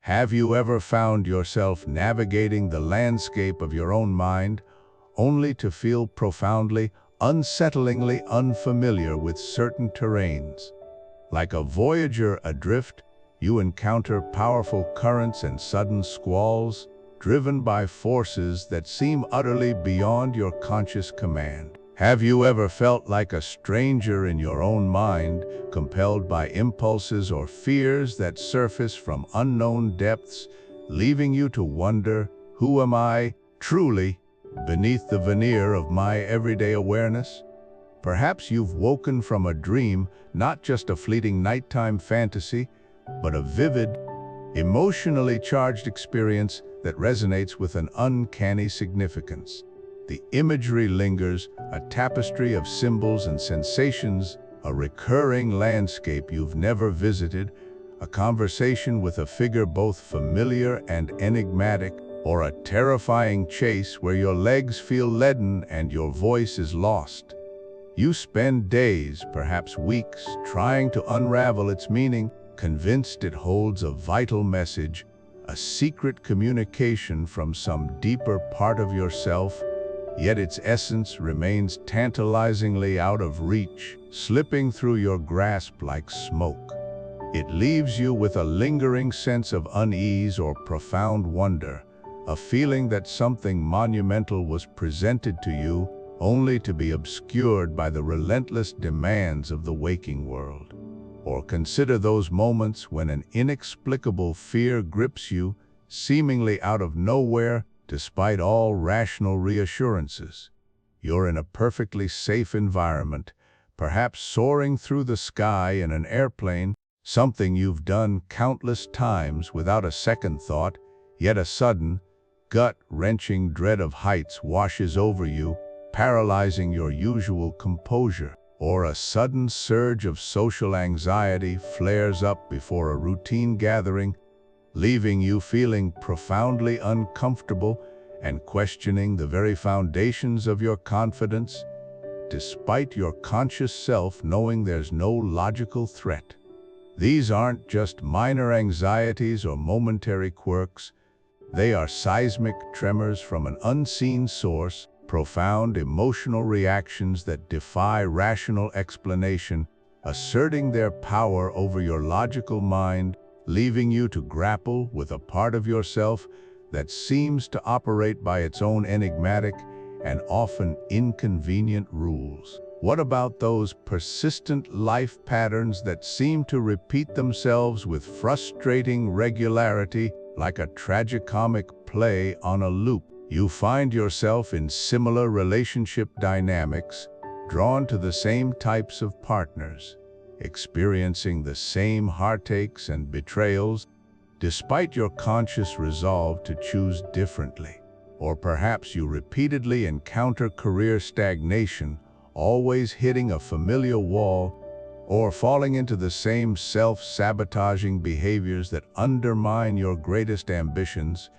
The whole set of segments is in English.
Have you ever found yourself navigating the landscape of your own mind, only to feel profoundly, unsettlingly unfamiliar with certain terrains? Like a voyager adrift, you encounter powerful currents and sudden squalls, driven by forces that seem utterly beyond your conscious command. Have you ever felt like a stranger in your own mind, compelled by impulses or fears that surface from unknown depths, leaving you to wonder, who am I, truly, beneath the veneer of my everyday awareness? Perhaps you've woken from a dream, not just a fleeting nighttime fantasy, but a vivid, emotionally charged experience that resonates with an uncanny significance. The imagery lingers, a tapestry of symbols and sensations, a recurring landscape you've never visited, a conversation with a figure both familiar and enigmatic, or a terrifying chase where your legs feel leaden and your voice is lost. You spend days, perhaps weeks, trying to unravel its meaning, convinced it holds a vital message, a secret communication from some deeper part of yourself, yet its essence remains tantalizingly out of reach, slipping through your grasp like smoke. It leaves you with a lingering sense of unease or profound wonder, a feeling that something monumental was presented to you only to be obscured by the relentless demands of the waking world. Or consider those moments when an inexplicable fear grips you, seemingly out of nowhere, despite all rational reassurances. You're in a perfectly safe environment, perhaps soaring through the sky in an airplane, something you've done countless times without a second thought, yet a sudden, gut-wrenching dread of heights washes over you, paralyzing your usual composure. Or a sudden surge of social anxiety flares up before a routine gathering, leaving you feeling profoundly uncomfortable and questioning the very foundations of your confidence, despite your conscious self knowing there's no logical threat. These aren't just minor anxieties or momentary quirks. They are seismic tremors from an unseen source, profound emotional reactions that defy rational explanation, asserting their power over your logical mind, leaving you to grapple with a part of yourself that seems to operate by its own enigmatic and often inconvenient rules. What about those persistent life patterns that seem to repeat themselves with frustrating regularity, like a tragicomic play on a loop? You find yourself in similar relationship dynamics, drawn to the same types of partners, experiencing the same heartaches and betrayals, despite your conscious resolve to choose differently. Or perhaps you repeatedly encounter career stagnation, always hitting a familiar wall, or falling into the same self-sabotaging behaviors that undermine your greatest ambitions,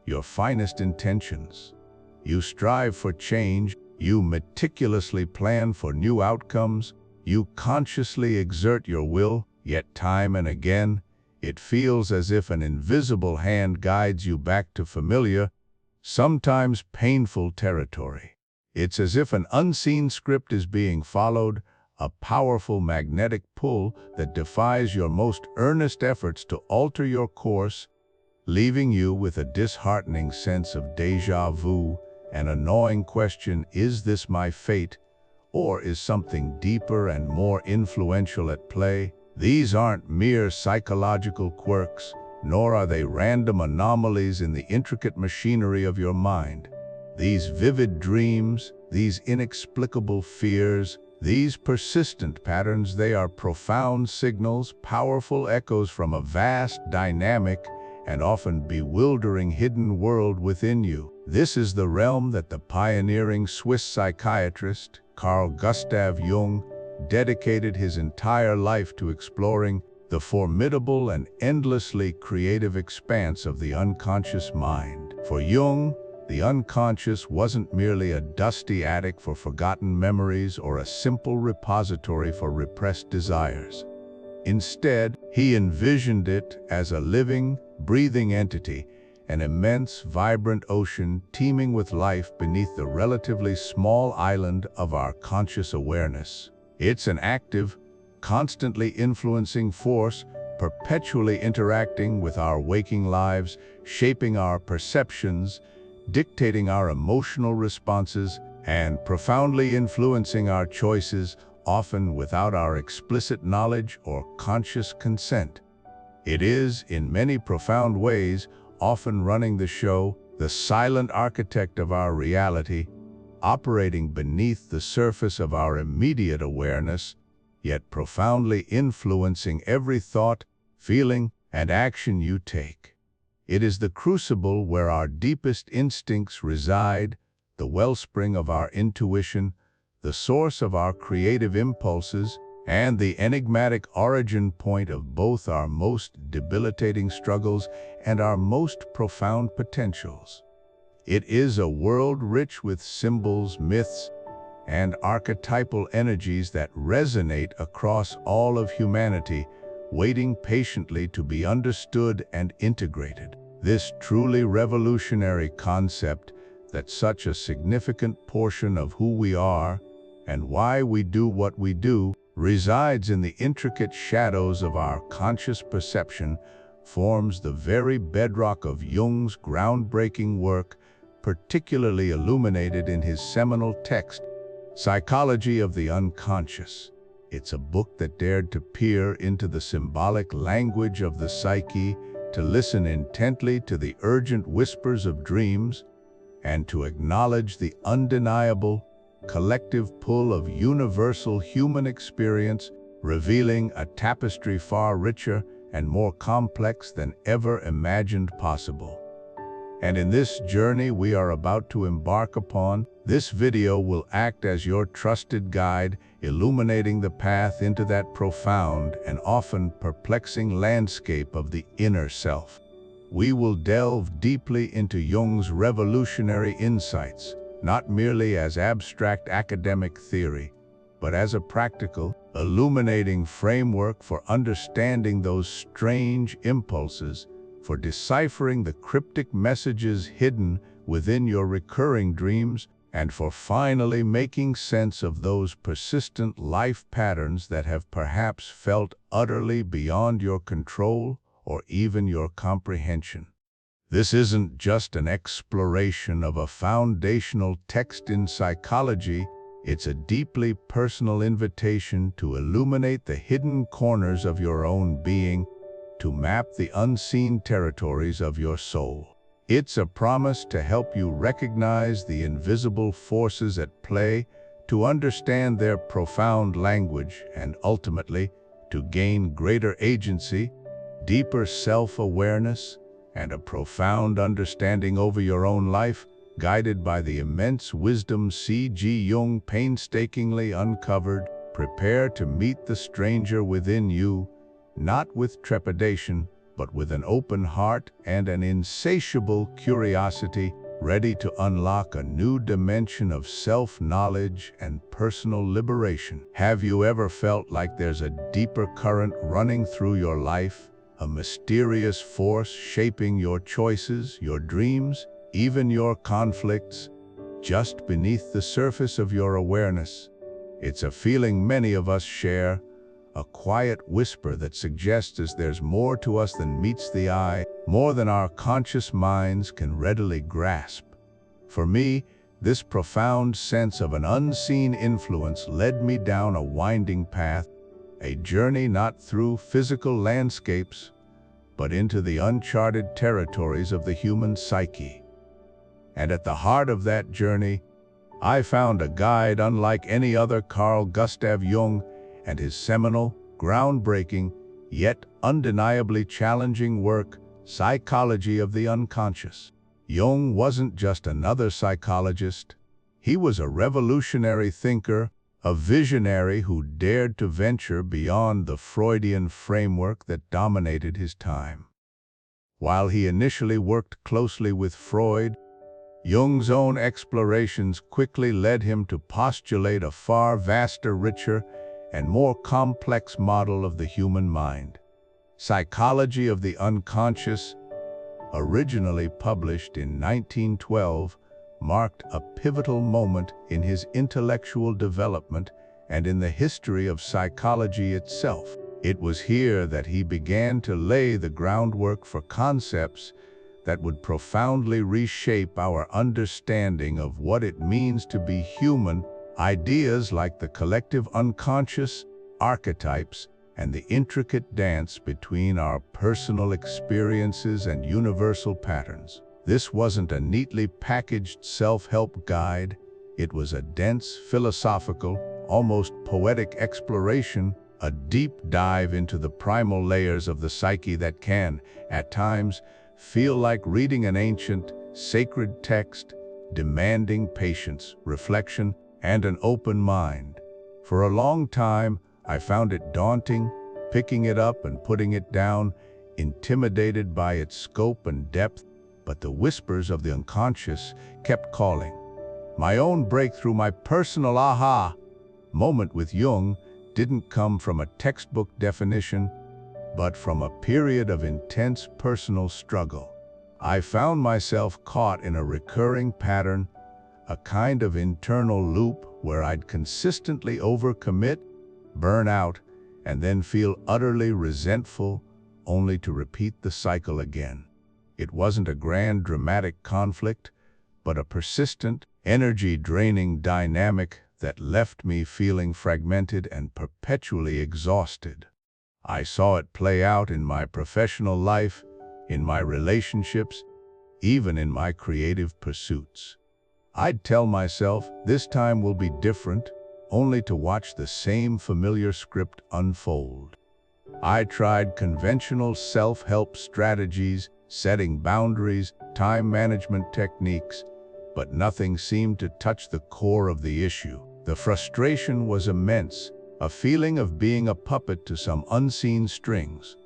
your finest intentions. You strive for change, you meticulously plan for new outcomes, you consciously exert your will, yet time and again, it feels as if an invisible hand guides you back to familiar, sometimes painful territory. It's as if an unseen script is being followed, a powerful magnetic pull that defies your most earnest efforts to alter your course, leaving you with a disheartening sense of déjà vu, an gnawing question, is this my fate, or is something deeper and more influential at play? These aren't mere psychological quirks, nor are they random anomalies in the intricate machinery of your mind. These vivid dreams, these inexplicable fears, these persistent patterns, they are profound signals, powerful echoes from a vast, dynamic, and often bewildering hidden world within you. This is the realm that the pioneering Swiss psychiatrist, Carl Gustav Jung, dedicated his entire life to exploring, the formidable and endlessly creative expanse of the unconscious mind. For Jung, the unconscious wasn't merely a dusty attic for forgotten memories or a simple repository for repressed desires. Instead, he envisioned it as a living, breathing entity, an immense, vibrant ocean teeming with life beneath the relatively small island of our conscious awareness. It's an active, constantly influencing force, perpetually interacting with our waking lives, shaping our perceptions, dictating our emotional responses, and profoundly influencing our choices, often without our explicit knowledge or conscious consent. It is, in many profound ways, often running the show, the silent architect of our reality, operating beneath the surface of our immediate awareness, yet profoundly influencing every thought, feeling, and action you take. It is the crucible where our deepest instincts reside, the wellspring of our intuition, the source of our creative impulses, and the enigmatic origin point of both our most debilitating struggles and our most profound potentials. It is a world rich with symbols, myths, and archetypal energies that resonate across all of humanity, waiting patiently to be understood and integrated. This truly revolutionary concept that such a significant portion of who we are and why we do what we do resides in the intricate shadows of our conscious perception forms the very bedrock of Jung's groundbreaking work, particularly illuminated in his seminal text, Psychology of the Unconscious. It's a book that dared to peer into the symbolic language of the psyche, to listen intently to the urgent whispers of dreams, and to acknowledge the undeniable, collective pull of universal human experience, revealing a tapestry far richer and more complex than ever imagined possible. And in this journey we are about to embark upon, this video will act as your trusted guide, illuminating the path into that profound and often perplexing landscape of the inner self. We will delve deeply into Jung's revolutionary insights, not merely as abstract academic theory, but as a practical, illuminating framework for understanding those strange impulses, for deciphering the cryptic messages hidden within your recurring dreams, and for finally making sense of those persistent life patterns that have perhaps felt utterly beyond your control or even your comprehension. This isn't just an exploration of a foundational text in psychology, it's a deeply personal invitation to illuminate the hidden corners of your own being, to map the unseen territories of your soul. It's a promise to help you recognize the invisible forces at play, to understand their profound language, and ultimately, to gain greater agency, deeper self-awareness, and a profound understanding over your own life, guided by the immense wisdom C.G. Jung painstakingly uncovered. Prepare to meet the stranger within you, not with trepidation, but with an open heart and an insatiable curiosity, ready to unlock a new dimension of self-knowledge and personal liberation. Have you ever felt like there's a deeper current running through your life, a mysterious force shaping your choices, your dreams, even your conflicts, just beneath the surface of your awareness? It's a feeling many of us share, a quiet whisper that suggests there's more to us than meets the eye, more than our conscious minds can readily grasp. For me, this profound sense of an unseen influence led me down a winding path, a journey not through physical landscapes, but into the uncharted territories of the human psyche. And at the heart of that journey, I found a guide unlike any other: Carl Gustav Jung and his seminal, groundbreaking, yet undeniably challenging work, Psychology of the Unconscious. Jung wasn't just another psychologist. He was a revolutionary thinker, a visionary who dared to venture beyond the Freudian framework that dominated his time. While he initially worked closely with Freud, Jung's own explorations quickly led him to postulate a far vaster, richer, and more complex model of the human mind. Psychology of the Unconscious, originally published in 1912, marked a pivotal moment in his intellectual development and in the history of psychology itself. It was here that he began to lay the groundwork for concepts that would profoundly reshape our understanding of what it means to be human. Ideas like the collective unconscious, archetypes, and the intricate dance between our personal experiences and universal patterns. This wasn't a neatly packaged self-help guide. It was a dense, philosophical, almost poetic exploration, a deep dive into the primal layers of the psyche that can, at times, feel like reading an ancient, sacred text, demanding patience, reflection, and an open mind. For a long time, I found it daunting, picking it up and putting it down, intimidated by its scope and depth, but the whispers of the unconscious kept calling. My own breakthrough, my personal aha moment with Jung, didn't come from a textbook definition, but from a period of intense personal struggle. I found myself caught in a recurring pattern, a kind of internal loop where I'd consistently overcommit, burn out, and then feel utterly resentful, only to repeat the cycle again. It wasn't a grand dramatic conflict, but a persistent, energy-draining dynamic that left me feeling fragmented and perpetually exhausted. I saw it play out in my professional life, in my relationships, even in my creative pursuits. I'd tell myself, this time will be different, only to watch the same familiar script unfold. I tried conventional self-help strategies, setting boundaries, time management techniques, but nothing seemed to touch the core of the issue. The frustration was immense, a feeling of being a puppet to some unseen strings.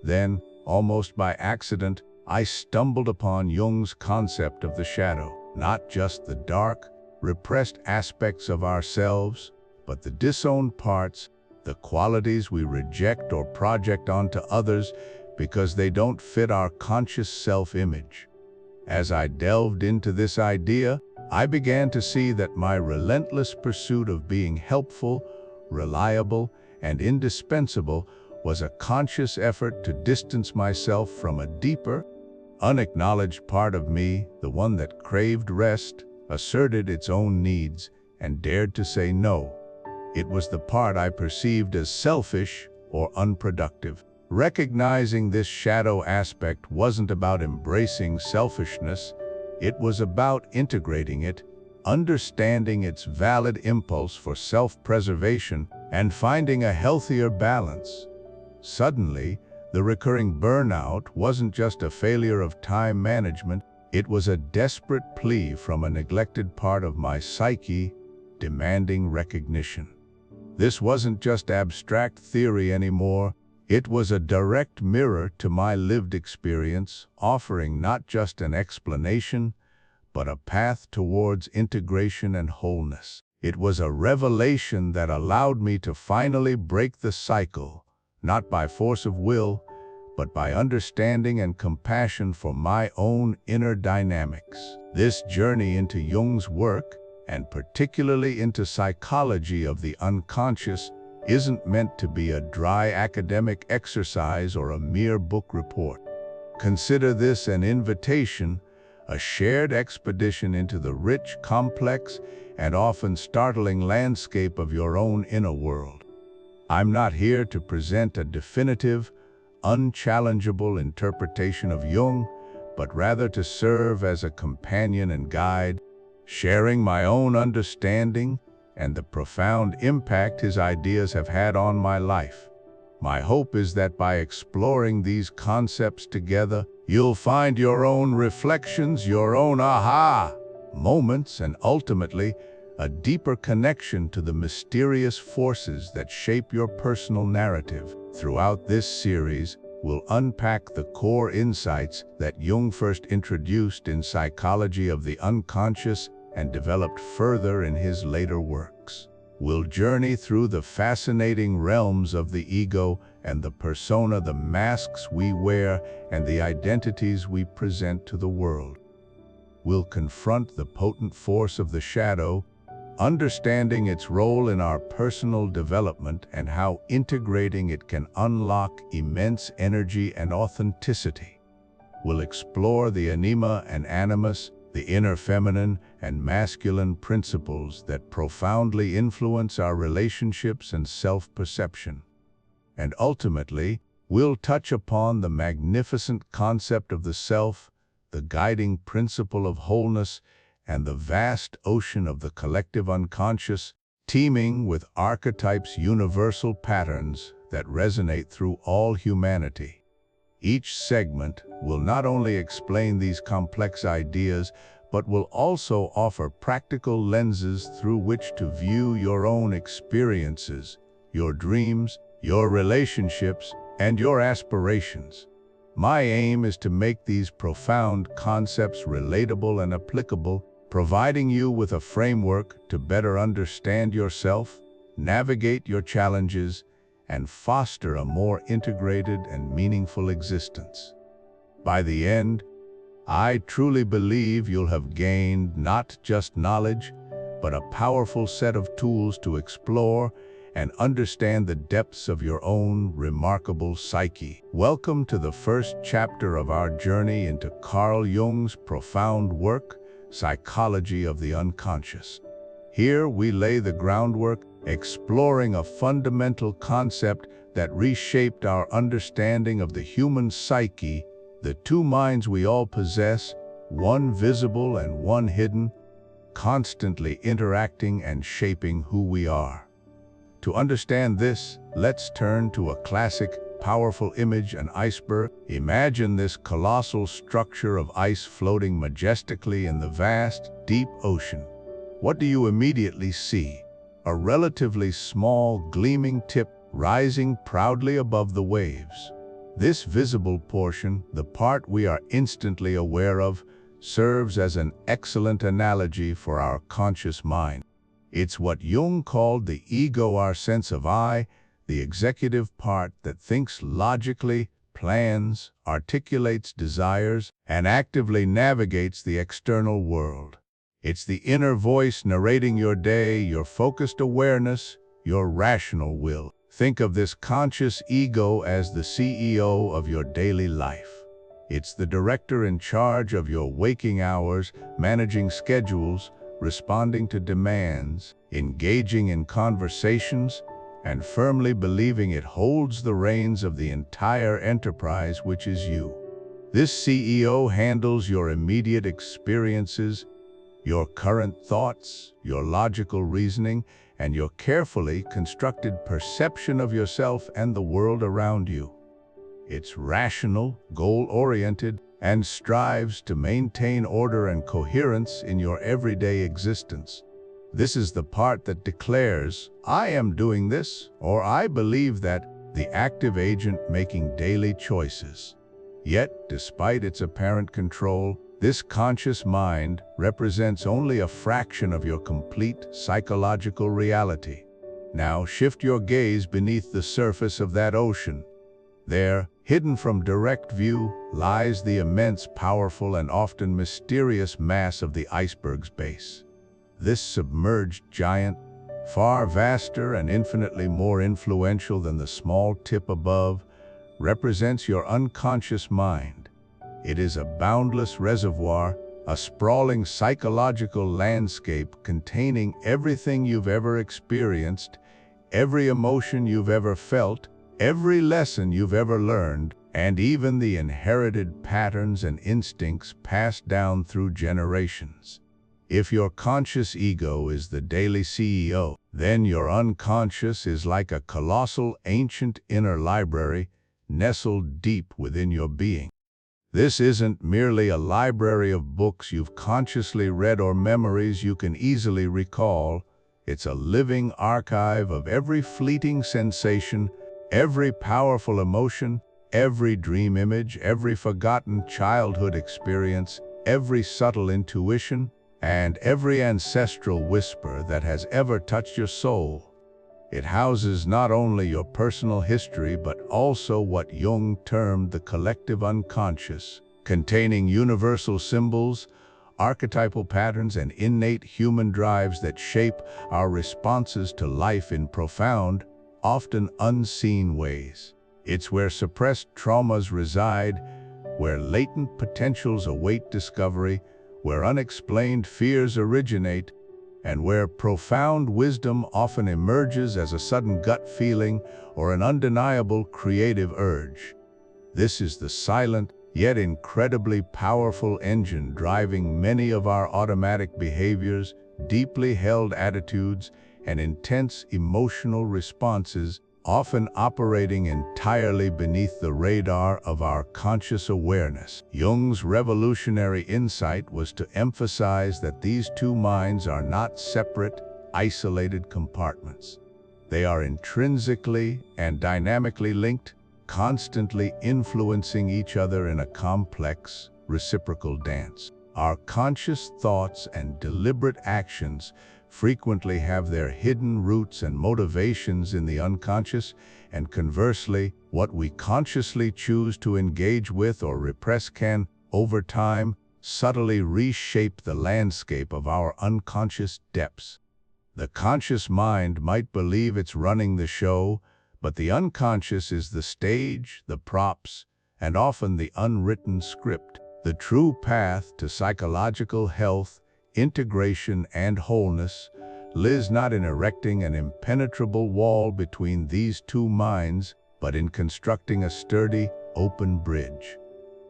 Then, almost by accident, I stumbled upon Jung's concept of the shadow, not just the dark, repressed aspects of ourselves, but the disowned parts, the qualities we reject or project onto others because they don't fit our conscious self-image. As I delved into this idea, I began to see that my relentless pursuit of being helpful, reliable, and indispensable was a conscious effort to distance myself from a deeper, unacknowledged part of me, the one that craved rest, asserted its own needs, and dared to say no. It was the part I perceived as selfish or unproductive. Recognizing this shadow aspect wasn't about embracing selfishness, it was about integrating it, understanding its valid impulse for self-preservation, and finding a healthier balance. Suddenly, the recurring burnout wasn't just a failure of time management, it was a desperate plea from a neglected part of my psyche, demanding recognition. This wasn't just abstract theory anymore, it was a direct mirror to my lived experience, offering not just an explanation, but a path towards integration and wholeness. It was a revelation that allowed me to finally break the cycle, not by force of will, but by understanding and compassion for my own inner dynamics. This journey into Jung's work, and particularly into psychology of the unconscious, isn't meant to be a dry academic exercise or a mere book report. Consider this an invitation, a shared expedition into the rich, complex, and often startling landscape of your own inner world. I'm not here to present a definitive, unchallengeable interpretation of Jung, but rather to serve as a companion and guide, sharing my own understanding and the profound impact his ideas have had on my life. My hope is that by exploring these concepts together, you'll find your own reflections, your own aha moments, and ultimately, a deeper connection to the mysterious forces that shape your personal narrative. Throughout this series, we'll unpack the core insights that Jung first introduced in Psychology of the Unconscious and developed further in his later works. We'll journey through the fascinating realms of the ego and the persona, the masks we wear, and the identities we present to the world. We'll confront the potent force of the shadow, understanding its role in our personal development and how integrating it can unlock immense energy and authenticity. We'll explore the Anima and Animus, the inner feminine and masculine principles that profoundly influence our relationships and self-perception. And ultimately, we'll touch upon the magnificent concept of the self, the guiding principle of wholeness, and the vast ocean of the collective unconscious, teeming with archetypes, universal patterns that resonate through all humanity. Each segment will not only explain these complex ideas, but will also offer practical lenses through which to view your own experiences, your dreams, your relationships, and your aspirations. My aim is to make these profound concepts relatable and applicable, providing you with a framework to better understand yourself, navigate your challenges, and foster a more integrated and meaningful existence. By the end, I truly believe you'll have gained not just knowledge, but a powerful set of tools to explore and understand the depths of your own remarkable psyche. Welcome to the first chapter of our journey into Carl Jung's profound work, Psychology of the Unconscious. Here we lay the groundwork, exploring a fundamental concept that reshaped our understanding of the human psyche, the two minds we all possess, one visible and one hidden, constantly interacting and shaping who we are. To understand this, let's turn to a classic, powerful image, an iceberg. Imagine this colossal structure of ice floating majestically in the vast, deep ocean. What do you immediately see? A relatively small, gleaming tip rising proudly above the waves. This visible portion, the part we are instantly aware of, serves as an excellent analogy for our conscious mind. It's what Jung called the ego, our sense of I, the executive part that thinks logically, plans, articulates desires, and actively navigates the external world. It's the inner voice narrating your day, your focused awareness, your rational will. Think of this conscious ego as the CEO of your daily life. It's the director in charge of your waking hours, managing schedules, responding to demands, engaging in conversations, and firmly believing it holds the reins of the entire enterprise, which is you. This CEO handles your immediate experiences, your current thoughts, your logical reasoning, and your carefully constructed perception of yourself and the world around you. It's rational, goal-oriented, and strives to maintain order and coherence in your everyday existence. This is the part that declares, I am doing this, or I believe that, the active agent making daily choices. Yet, despite its apparent control, this conscious mind represents only a fraction of your complete psychological reality. Now shift your gaze beneath the surface of that ocean. There, hidden from direct view, lies the immense, powerful, and often mysterious mass of the iceberg's base. This submerged giant, far vaster and infinitely more influential than the small tip above, represents your unconscious mind. It is a boundless reservoir, a sprawling psychological landscape containing everything you've ever experienced, every emotion you've ever felt, every lesson you've ever learned, and even the inherited patterns and instincts passed down through generations. If your conscious ego is the daily CEO, then your unconscious is like a colossal ancient inner library nestled deep within your being. This isn't merely a library of books you've consciously read or memories you can easily recall. It's a living archive of every fleeting sensation, every powerful emotion, every dream image, every forgotten childhood experience, every subtle intuition, and every ancestral whisper that has ever touched your soul. It houses not only your personal history but also what Jung termed the collective unconscious, containing universal symbols, archetypal patterns, and innate human drives that shape our responses to life in profound, often unseen ways. It's where suppressed traumas reside, where latent potentials await discovery, where unexplained fears originate, and where profound wisdom often emerges as a sudden gut feeling or an undeniable creative urge. This is the silent, yet incredibly powerful engine driving many of our automatic behaviors, deeply held attitudes, and intense emotional responses, often operating entirely beneath the radar of our conscious awareness. Jung's revolutionary insight was to emphasize that these two minds are not separate, isolated compartments. They are intrinsically and dynamically linked, constantly influencing each other in a complex, reciprocal dance. Our conscious thoughts and deliberate actions frequently have their hidden roots and motivations in the unconscious, and conversely, what we consciously choose to engage with or repress can, over time, subtly reshape the landscape of our unconscious depths. The conscious mind might believe it's running the show, but the unconscious is the stage, the props, and often the unwritten script. The true path to psychological health, integration, and wholeness lies not in erecting an impenetrable wall between these two minds, but in constructing a sturdy, open bridge.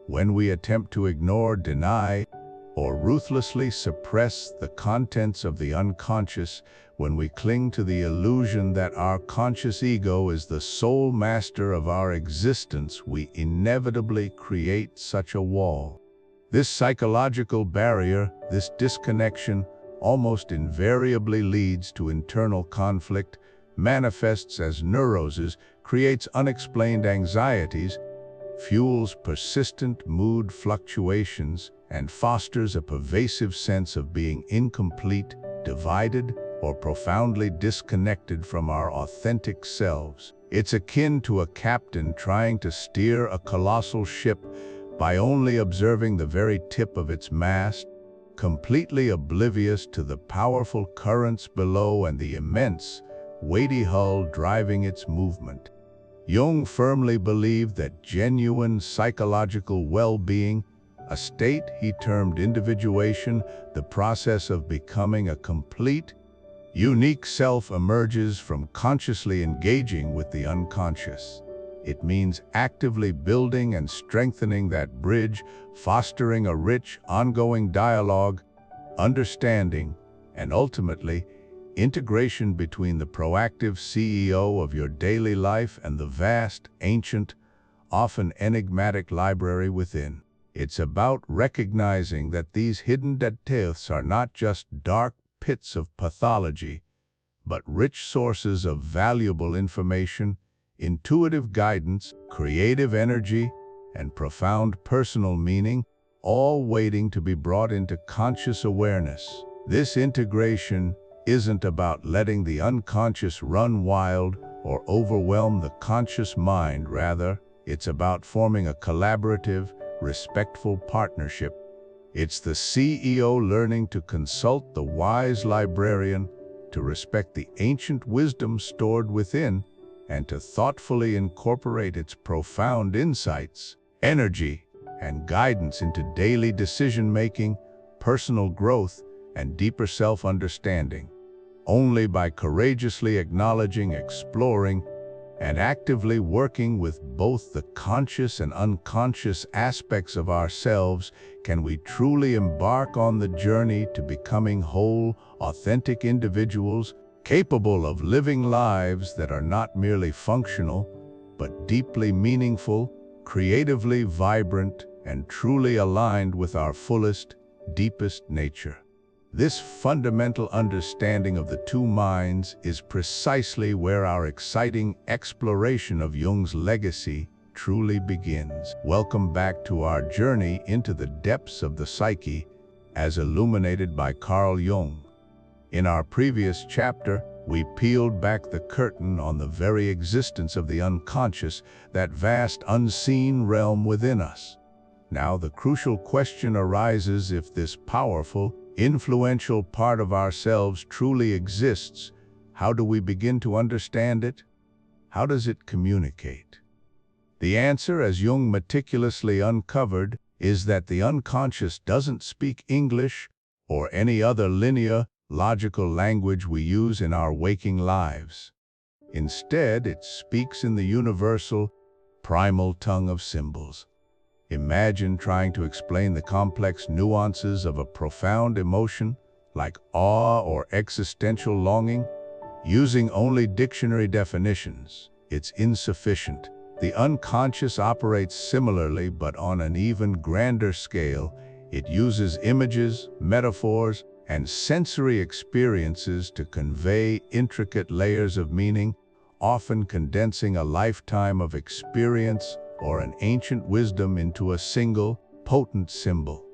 When we attempt to ignore, deny, or ruthlessly suppress the contents of the unconscious, when we cling to the illusion that our conscious ego is the sole master of our existence, we inevitably create such a wall. This psychological barrier, this disconnection, almost invariably leads to internal conflict, manifests as neuroses, creates unexplained anxieties, fuels persistent mood fluctuations, and fosters a pervasive sense of being incomplete, divided, or profoundly disconnected from our authentic selves. It's akin to a captain trying to steer a colossal ship by only observing the very tip of its mast, completely oblivious to the powerful currents below and the immense, weighty hull driving its movement. Jung firmly believed that genuine psychological well-being, a state he termed individuation, the process of becoming a complete, unique self, emerges from consciously engaging with the unconscious. It means actively building and strengthening that bridge, fostering a rich, ongoing dialogue, understanding, and ultimately, integration between the proactive CEO of your daily life and the vast, ancient, often enigmatic library within. It's about recognizing that these hidden depths are not just dark pits of pathology, but rich sources of valuable information, intuitive guidance, creative energy, and profound personal meaning, all waiting to be brought into conscious awareness. This integration isn't about letting the unconscious run wild or overwhelm the conscious mind. Rather, it's about forming a collaborative, respectful partnership. It's the CEO learning to consult the wise librarian, to respect the ancient wisdom stored within, and to thoughtfully incorporate its profound insights, energy, and guidance into daily decision-making, personal growth, and deeper self-understanding. Only by courageously acknowledging, exploring, and actively working with both the conscious and unconscious aspects of ourselves can we truly embark on the journey to becoming whole, authentic individuals, capable of living lives that are not merely functional, but deeply meaningful, creatively vibrant, and truly aligned with our fullest, deepest nature. This fundamental understanding of the two minds is precisely where our exciting exploration of Jung's legacy truly begins. Welcome back to our journey into the depths of the psyche as illuminated by Carl Jung. In our previous chapter, we peeled back the curtain on the very existence of the unconscious, that vast unseen realm within us. Now the crucial question arises: if this powerful, influential part of ourselves truly exists, how do we begin to understand it? How does it communicate? The answer, as Jung meticulously uncovered, is that the unconscious doesn't speak English or any other linear, logical language we use in our waking lives. Instead, it speaks in the universal, primal tongue of symbols. Imagine trying to explain the complex nuances of a profound emotion, like awe or existential longing, using only dictionary definitions. It's insufficient. The unconscious operates similarly, but on an even grander scale. It uses images, metaphors, and sensory experiences to convey intricate layers of meaning, often condensing a lifetime of experience or an ancient wisdom into a single, potent symbol.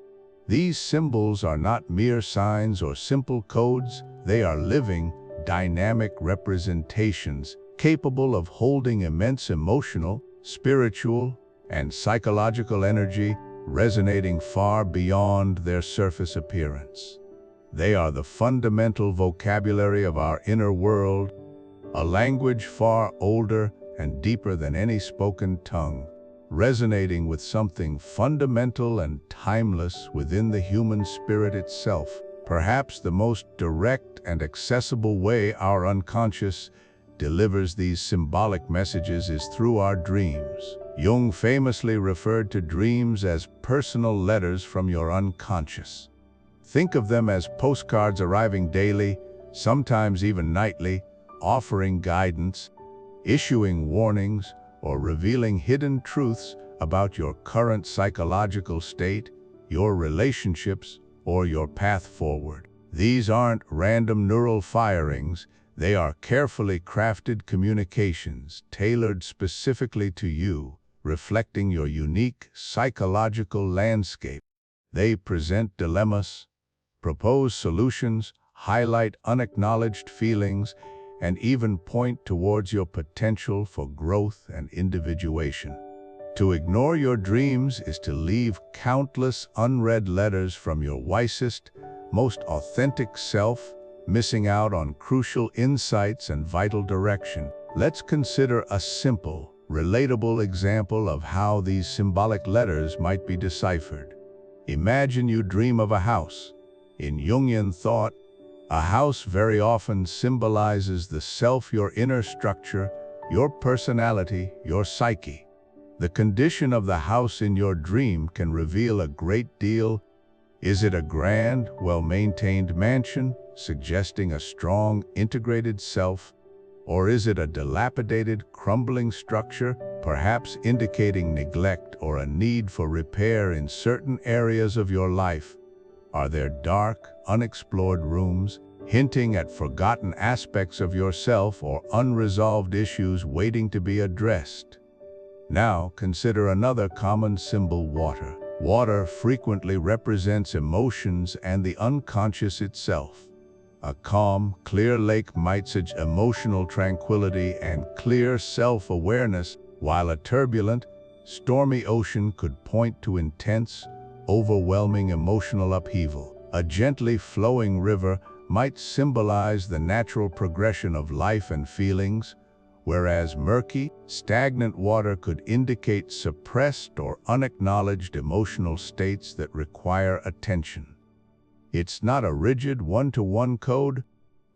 These symbols are not mere signs or simple codes. They are living, dynamic representations capable of holding immense emotional, spiritual, and psychological energy, resonating far beyond their surface appearance. They are the fundamental vocabulary of our inner world, a language far older and deeper than any spoken tongue, resonating with something fundamental and timeless within the human spirit itself. Perhaps the most direct and accessible way our unconscious delivers these symbolic messages is through our dreams. Jung famously referred to dreams as personal letters from your unconscious. Think of them as postcards arriving daily, sometimes even nightly, offering guidance, issuing warnings, or revealing hidden truths about your current psychological state, your relationships, or your path forward. These aren't random neural firings. They are carefully crafted communications tailored specifically to you, reflecting your unique psychological landscape. They present dilemmas, propose solutions, highlight unacknowledged feelings, and even point towards your potential for growth and individuation. To ignore your dreams is to leave countless unread letters from your wisest, most authentic self, missing out on crucial insights and vital direction. Let's consider a simple, relatable example of how these symbolic letters might be deciphered. Imagine you dream of a house. In Jungian thought, a house very often symbolizes the self, your inner structure, your personality, your psyche. The condition of the house in your dream can reveal a great deal. Is it a grand, well-maintained mansion, suggesting a strong, integrated self? Or is it a dilapidated, crumbling structure, perhaps indicating neglect or a need for repair in certain areas of your life? Are there dark, unexplored rooms, hinting at forgotten aspects of yourself or unresolved issues waiting to be addressed? Now, consider another common symbol: water. Water frequently represents emotions and the unconscious itself. A calm, clear lake might suggest emotional tranquility and clear self-awareness, while a turbulent, stormy ocean could point to intense, overwhelming emotional upheaval. A gently flowing river might symbolize the natural progression of life and feelings, whereas murky, stagnant water could indicate suppressed or unacknowledged emotional states that require attention. It's not a rigid one-to-one code,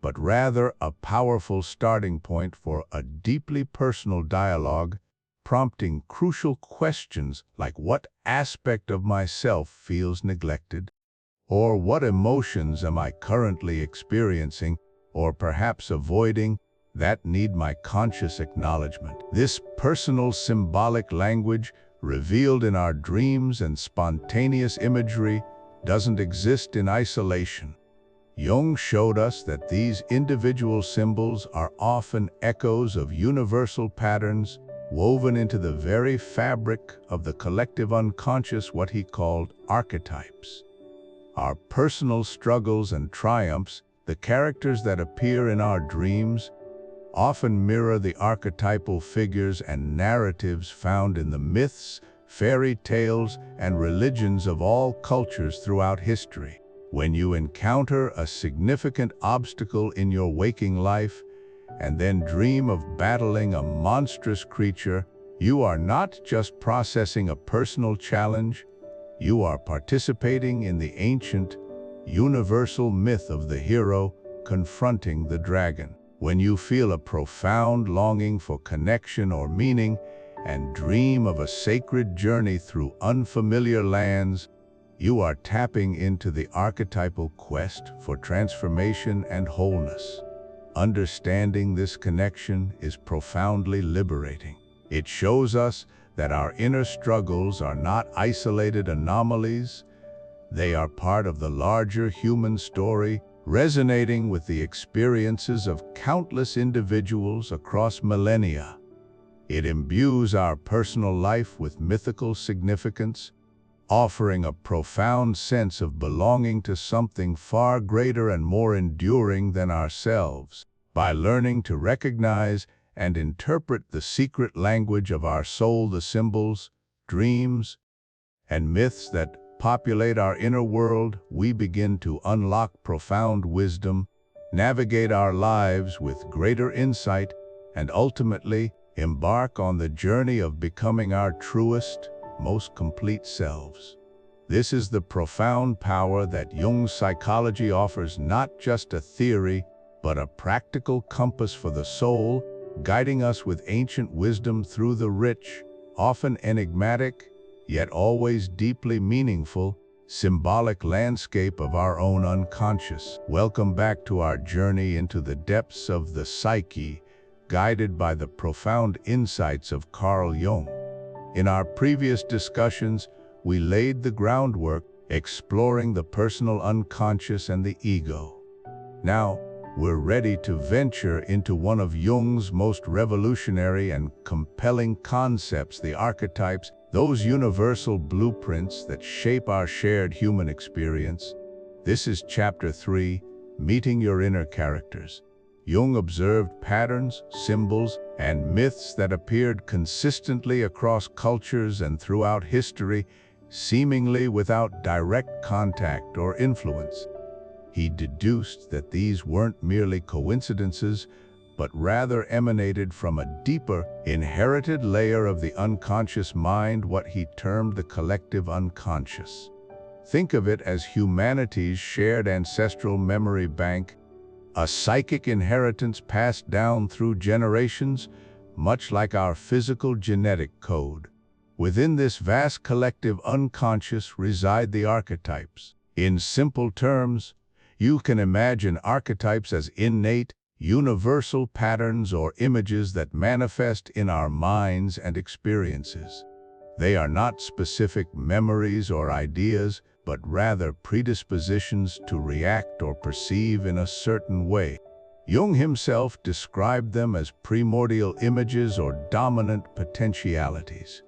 but rather a powerful starting point for a deeply personal dialogue, prompting crucial questions like what aspect of myself feels neglected, or what emotions am I currently experiencing, or perhaps avoiding, that need my conscious acknowledgement. This personal symbolic language, revealed in our dreams and spontaneous imagery, doesn't exist in isolation. Jung showed us that these individual symbols are often echoes of universal patterns woven into the very fabric of the collective unconscious, what he called archetypes. Our personal struggles and triumphs, the characters that appear in our dreams, often mirror the archetypal figures and narratives found in the myths, fairy tales, and religions of all cultures throughout history. When you encounter a significant obstacle in your waking life and then dream of battling a monstrous creature, you are not just processing a personal challenge, you are participating in the ancient, universal myth of the hero confronting the dragon. When you feel a profound longing for connection or meaning and dream of a sacred journey through unfamiliar lands, you are tapping into the archetypal quest for transformation and wholeness. Understanding this connection is profoundly liberating. It shows us that our inner struggles are not isolated anomalies. They are part of the larger human story, resonating with the experiences of countless individuals across millennia. It imbues our personal life with mythical significance, offering a profound sense of belonging to something far greater and more enduring than ourselves. By learning to recognize and interpret the secret language of our soul, the symbols, dreams, and myths that populate our inner world, we begin to unlock profound wisdom, navigate our lives with greater insight, and ultimately embark on the journey of becoming our truest, most complete selves. This is the profound power that Jung's psychology offers, not just a theory, but a practical compass for the soul, guiding us with ancient wisdom through the rich, often enigmatic, yet always deeply meaningful, symbolic landscape of our own unconscious. Welcome back to our journey into the depths of the psyche, guided by the profound insights of Carl Jung. In our previous discussions, we laid the groundwork, exploring the personal unconscious and the ego. Now, we're ready to venture into one of Jung's most revolutionary and compelling concepts, the archetypes, those universal blueprints that shape our shared human experience. This is Chapter 3, Meeting Your Inner Characters. Jung observed patterns, symbols, and myths that appeared consistently across cultures and throughout history, seemingly without direct contact or influence. He deduced that these weren't merely coincidences, but rather emanated from a deeper, inherited layer of the unconscious mind, what he termed the collective unconscious. Think of it as humanity's shared ancestral memory bank, a psychic inheritance passed down through generations, much like our physical genetic code. Within this vast collective unconscious reside the archetypes. In simple terms, you can imagine archetypes as innate, universal patterns or images that manifest in our minds and experiences. They are not specific memories or ideas, but rather predispositions to react or perceive in a certain way. Jung himself described them as primordial images or dominant potentialities.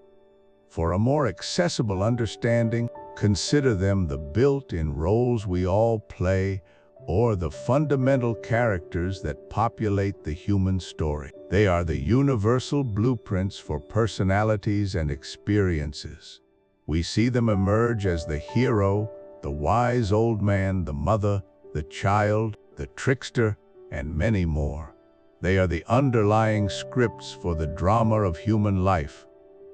For a more accessible understanding, consider them the built-in roles we all play, or the fundamental characters that populate the human story. They are the universal blueprints for personalities and experiences. We see them emerge as the hero, the wise old man, the mother, the child, the trickster, and many more. They are the underlying scripts for the drama of human life.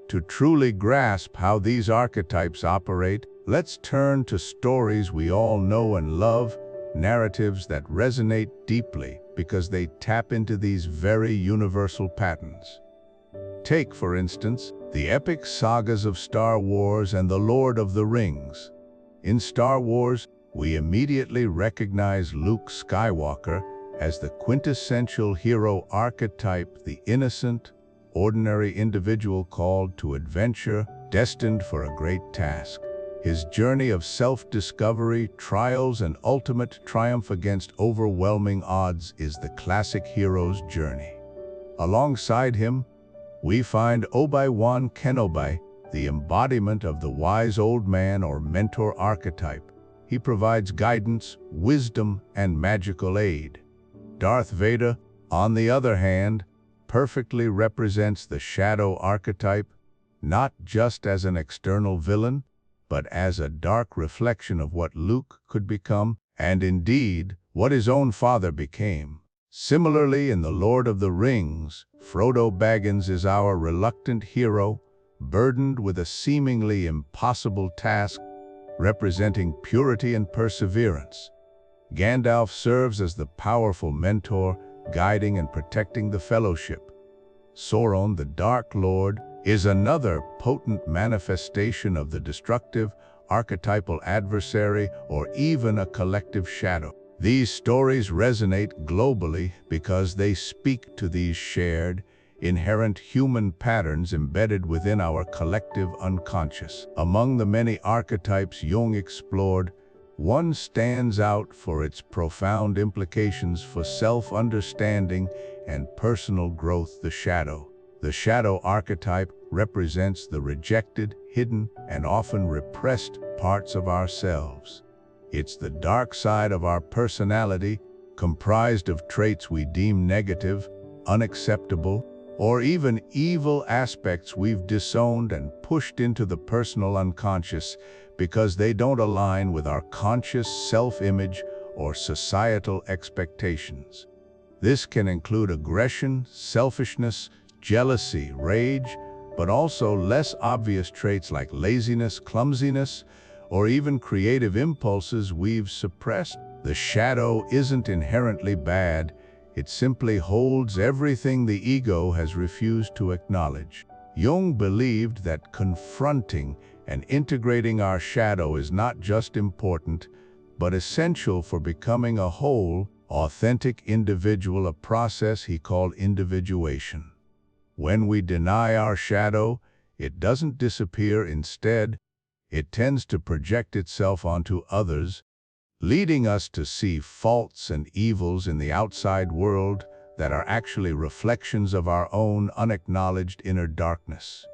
To truly grasp how these archetypes operate, let's turn to stories we all know and love, narratives that resonate deeply because they tap into these very universal patterns. Take, for instance, the epic sagas of Star Wars and The Lord of the Rings. In Star Wars, we immediately recognize Luke Skywalker as the quintessential hero archetype, the innocent, ordinary individual called to adventure, destined for a great task. His journey of self-discovery, trials, and ultimate triumph against overwhelming odds is the classic hero's journey. Alongside him, we find Obi-Wan Kenobi, the embodiment of the wise old man or mentor archetype. He provides guidance, wisdom, and magical aid. Darth Vader, on the other hand, perfectly represents the shadow archetype, not just as an external villain, but as a dark reflection of what Luke could become, and indeed, what his own father became. Similarly, in The Lord of the Rings, Frodo Baggins is our reluctant hero, burdened with a seemingly impossible task, representing purity and perseverance. Gandalf serves as the powerful mentor, guiding and protecting the Fellowship. Sauron, the Dark Lord, is another potent manifestation of the destructive, archetypal adversary, or even a collective shadow. These stories resonate globally because they speak to these shared, inherent human patterns embedded within our collective unconscious. Among the many archetypes Jung explored, one stands out for its profound implications for self-understanding and personal growth: the shadow. The shadow archetype represents the rejected, hidden, and often repressed parts of ourselves. It's the dark side of our personality, comprised of traits we deem negative, unacceptable, or even evil aspects we've disowned and pushed into the personal unconscious because they don't align with our conscious self-image or societal expectations. This can include aggression, selfishness, jealousy, rage, but also less obvious traits like laziness, clumsiness, or even creative impulses we've suppressed. The shadow isn't inherently bad. It simply holds everything the ego has refused to acknowledge. Jung believed that confronting and integrating our shadow is not just important, but essential for becoming a whole, authentic individual, a process he called individuation. When we deny our shadow, it doesn't disappear. Instead, it tends to project itself onto others, leading us to see faults and evils in the outside world that are actually reflections of our own unacknowledged inner darkness.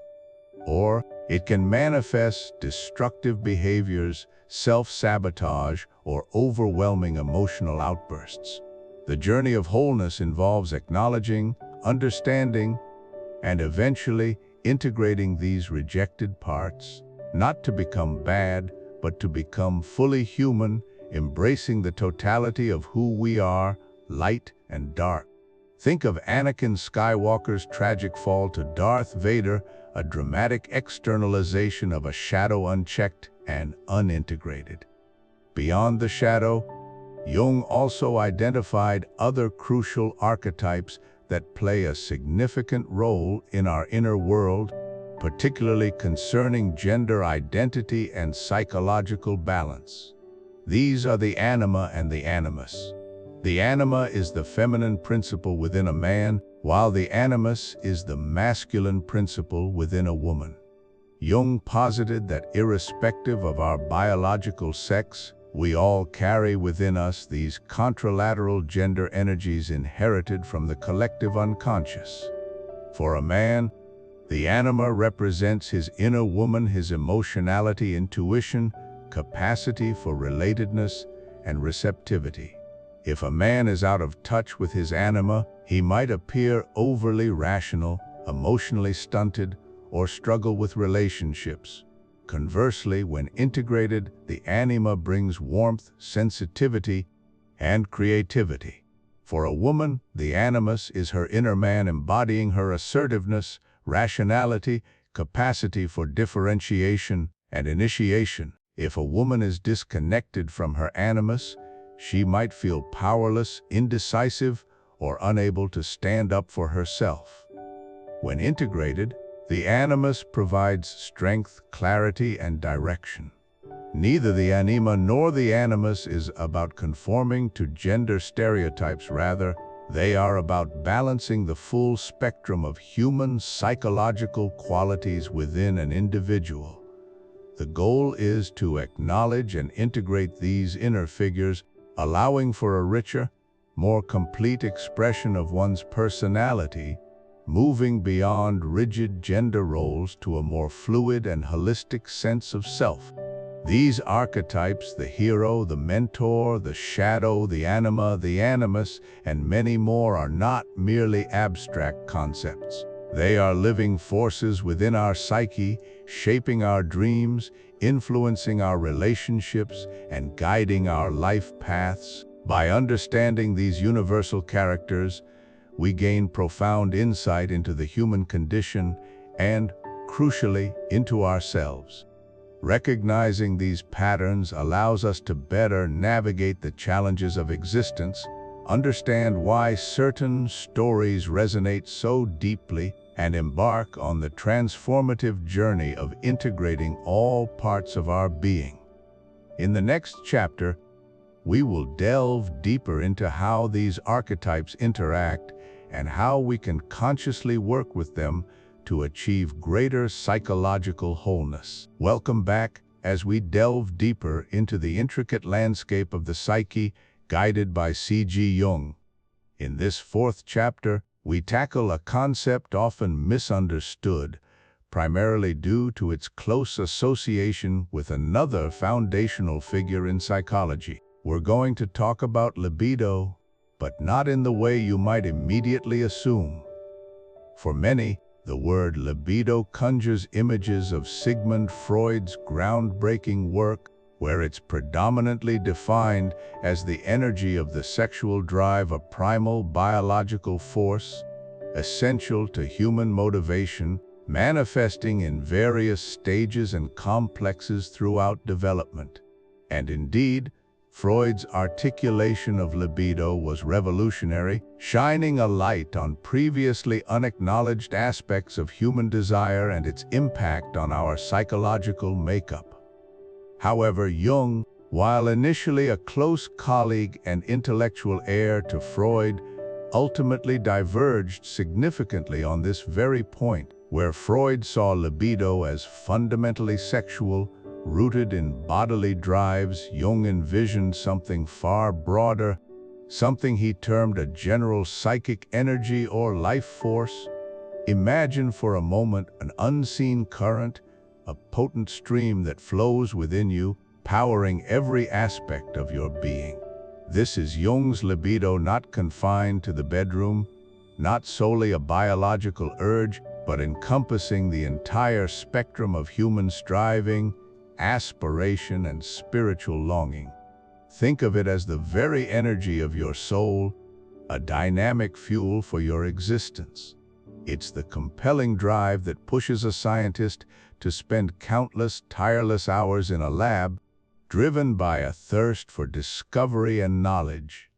Or it can manifest destructive behaviors, self-sabotage, or overwhelming emotional outbursts. The journey of wholeness involves acknowledging, understanding, and eventually integrating these rejected parts, not to become bad, but to become fully human, embracing the totality of who we are, light and dark. Think of Anakin Skywalker's tragic fall to Darth Vader, a dramatic externalization of a shadow unchecked and unintegrated. Beyond the shadow, Jung also identified other crucial archetypes that play a significant role in our inner world, particularly concerning gender identity and psychological balance. These are the Anima and the Animus. The Anima is the feminine principle within a man, while the Animus is the masculine principle within a woman. Jung posited that irrespective of our biological sex, we all carry within us these contralateral gender energies inherited from the collective unconscious. For a man, the Anima represents his inner woman, his emotionality, intuition, capacity for relatedness, and receptivity. If a man is out of touch with his Anima, he might appear overly rational, emotionally stunted, or struggle with relationships. Conversely, when integrated, the Anima brings warmth, sensitivity, and creativity. For a woman, the Animus is her inner man, embodying her assertiveness, rationality, capacity for differentiation, and initiation. If a woman is disconnected from her Animus, she might feel powerless, indecisive, or unable to stand up for herself. When integrated, the Animus provides strength, clarity, and direction. Neither the Anima nor the Animus is about conforming to gender stereotypes. Rather, they are about balancing the full spectrum of human psychological qualities within an individual. The goal is to acknowledge and integrate these inner figures, allowing for a richer, more complete expression of one's personality, moving beyond rigid gender roles to a more fluid and holistic sense of self. These archetypes, the hero, the mentor, the shadow, the anima, the animus, and many more, are not merely abstract concepts. They are living forces within our psyche, shaping our dreams, influencing our relationships, and guiding our life paths. By understanding these universal characters, we gain profound insight into the human condition and, crucially, into ourselves. Recognizing these patterns allows us to better navigate the challenges of existence, understand why certain stories resonate so deeply, and embark on the transformative journey of integrating all parts of our being. In the next chapter, we will delve deeper into how these archetypes interact and how we can consciously work with them to achieve greater psychological wholeness. Welcome back as we delve deeper into the intricate landscape of the psyche, guided by C.G. Jung. In this fourth chapter, we tackle a concept often misunderstood, primarily due to its close association with another foundational figure in psychology. We're going to talk about libido, but not in the way you might immediately assume. For many, the word libido conjures images of Sigmund Freud's groundbreaking work, where it's predominantly defined as the energy of the sexual drive, a primal biological force essential to human motivation, manifesting in various stages and complexes throughout development. And indeed, Freud's articulation of libido was revolutionary, shining a light on previously unacknowledged aspects of human desire and its impact on our psychological makeup. However, Jung, while initially a close colleague and intellectual heir to Freud, ultimately diverged significantly on this very point. Where Freud saw libido as fundamentally sexual, rooted in bodily drives, Jung envisioned something far broader, something he termed a general psychic energy or life force. Imagine for a moment an unseen current, a potent stream that flows within you, powering every aspect of your being. This is Jung's libido, not confined to the bedroom, not solely a biological urge, but encompassing the entire spectrum of human striving, aspiration, and spiritual longing. Think of it as the very energy of your soul, a dynamic fuel for your existence. It's the compelling drive that pushes a scientist to spend countless tireless hours in a lab, driven by a thirst for discovery and knowledge.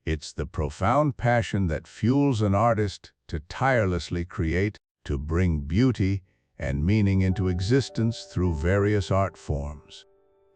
It's the profound passion that fuels an artist to tirelessly create, to bring beauty and meaning into existence through various art forms.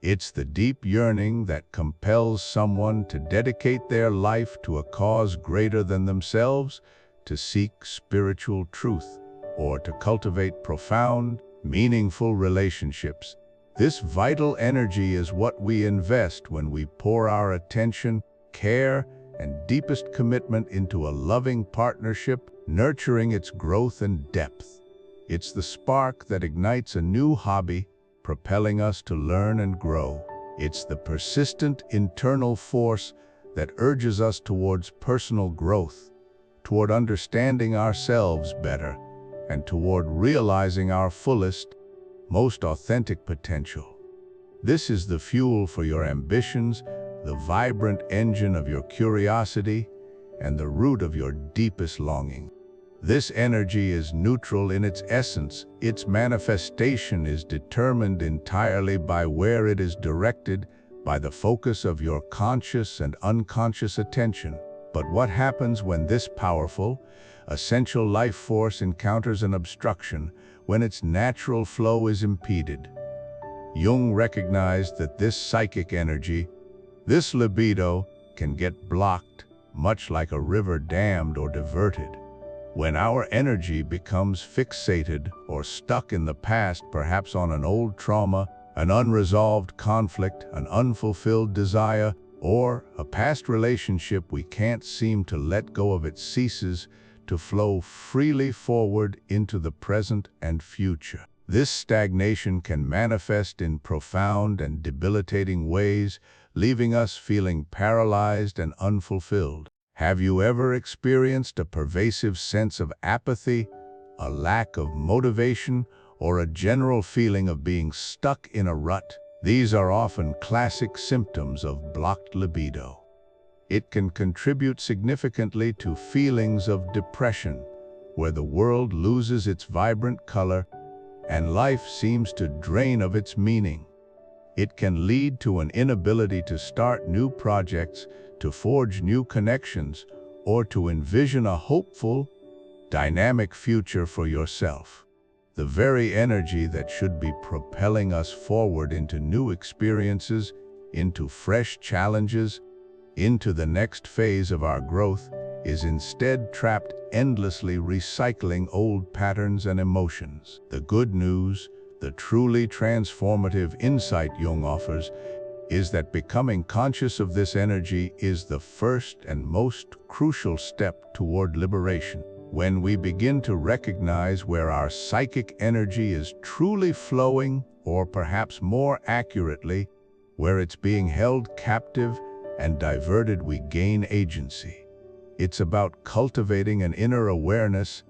It's the deep yearning that compels someone to dedicate their life to a cause greater than themselves, to seek spiritual truth, or to cultivate profound, meaningful relationships. This vital energy is what we invest when we pour our attention, care, and deepest commitment into a loving partnership, nurturing its growth and depth. It's the spark that ignites a new hobby, propelling us to learn and grow. It's the persistent internal force that urges us towards personal growth, toward understanding ourselves better, and toward realizing our fullest, most authentic potential. This is the fuel for your ambitions, the vibrant engine of your curiosity, and the root of your deepest longing. This energy is neutral in its essence. Its manifestation is determined entirely by where it is directed, by the focus of your conscious and unconscious attention. But what happens when this powerful, essential life force encounters an obstruction, when its natural flow is impeded? Jung recognized that this psychic energy, this libido, can get blocked, much like a river dammed or diverted. When our energy becomes fixated or stuck in the past, perhaps on an old trauma, an unresolved conflict, an unfulfilled desire, or a past relationship we can't seem to let go of, it ceases to flow freely forward into the present and future. This stagnation can manifest in profound and debilitating ways, leaving us feeling paralyzed and unfulfilled. Have you ever experienced a pervasive sense of apathy, a lack of motivation, or a general feeling of being stuck in a rut? These are often classic symptoms of blocked libido. It can contribute significantly to feelings of depression, where the world loses its vibrant color and life seems to drain of its meaning. It can lead to an inability to start new projects, to forge new connections, or to envision a hopeful, dynamic future for yourself. The very energy that should be propelling us forward into new experiences, into fresh challenges, into the next phase of our growth, is instead trapped endlessly recycling old patterns and emotions. The good news, the truly transformative insight Jung offers, is that becoming conscious of this energy is the first and most crucial step toward liberation. When we begin to recognize where our psychic energy is truly flowing, or perhaps more accurately, where it's being held captive and diverted, we gain agency. It's about cultivating an inner awareness,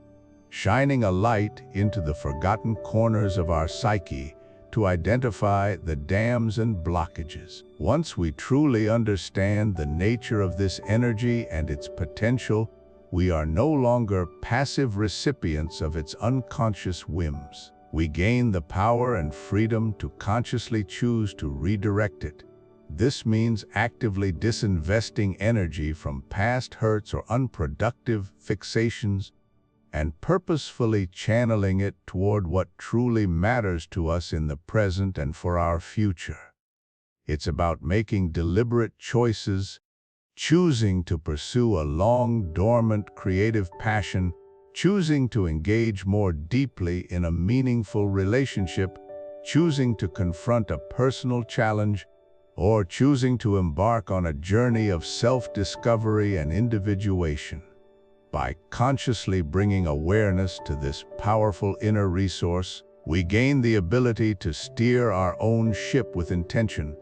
shining a light into the forgotten corners of our psyche to identify the dams and blockages. Once we truly understand the nature of this energy and its potential, we are no longer passive recipients of its unconscious whims. We gain the power and freedom to consciously choose to redirect it. This means actively disinvesting energy from past hurts or unproductive fixations and purposefully channeling it toward what truly matters to us in the present and for our future. It's about making deliberate choices, choosing to pursue a long-dormant creative passion, choosing to engage more deeply in a meaningful relationship, choosing to confront a personal challenge, or choosing to embark on a journey of self-discovery and individuation. By consciously bringing awareness to this powerful inner resource, we gain the ability to steer our own ship with intention,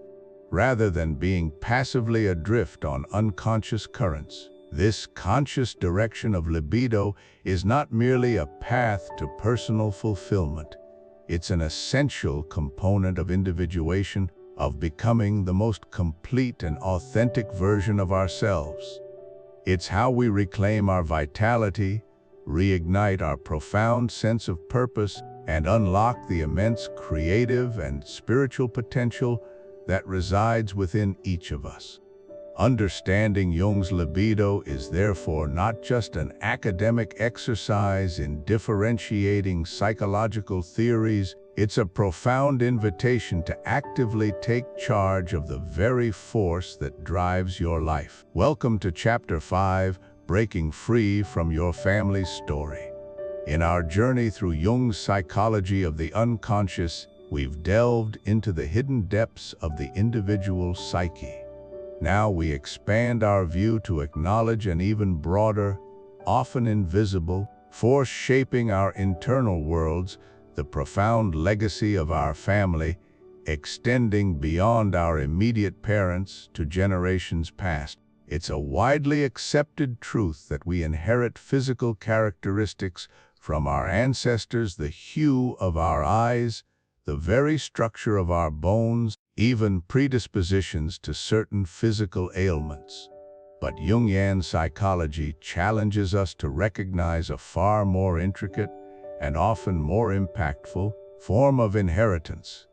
rather than being passively adrift on unconscious currents. This conscious direction of libido is not merely a path to personal fulfillment. It's an essential component of individuation, of becoming the most complete and authentic version of ourselves. It's how we reclaim our vitality, reignite our profound sense of purpose, and unlock the immense creative and spiritual potential that resides within each of us. Understanding Jung's libido is therefore not just an academic exercise in differentiating psychological theories, it's a profound invitation to actively take charge of the very force that drives your life. Welcome to Chapter 5, Breaking Free from Your Family's Story. In our journey through Jung's psychology of the unconscious, we've delved into the hidden depths of the individual psyche. Now we expand our view to acknowledge an even broader, often invisible, force shaping our internal worlds, the profound legacy of our family, extending beyond our immediate parents to generations past. It's a widely accepted truth that we inherit physical characteristics from our ancestors: the hue of our eyes, the very structure of our bones, even predispositions to certain physical ailments. But Jungian psychology challenges us to recognize a far more intricate and often more impactful form of inheritance.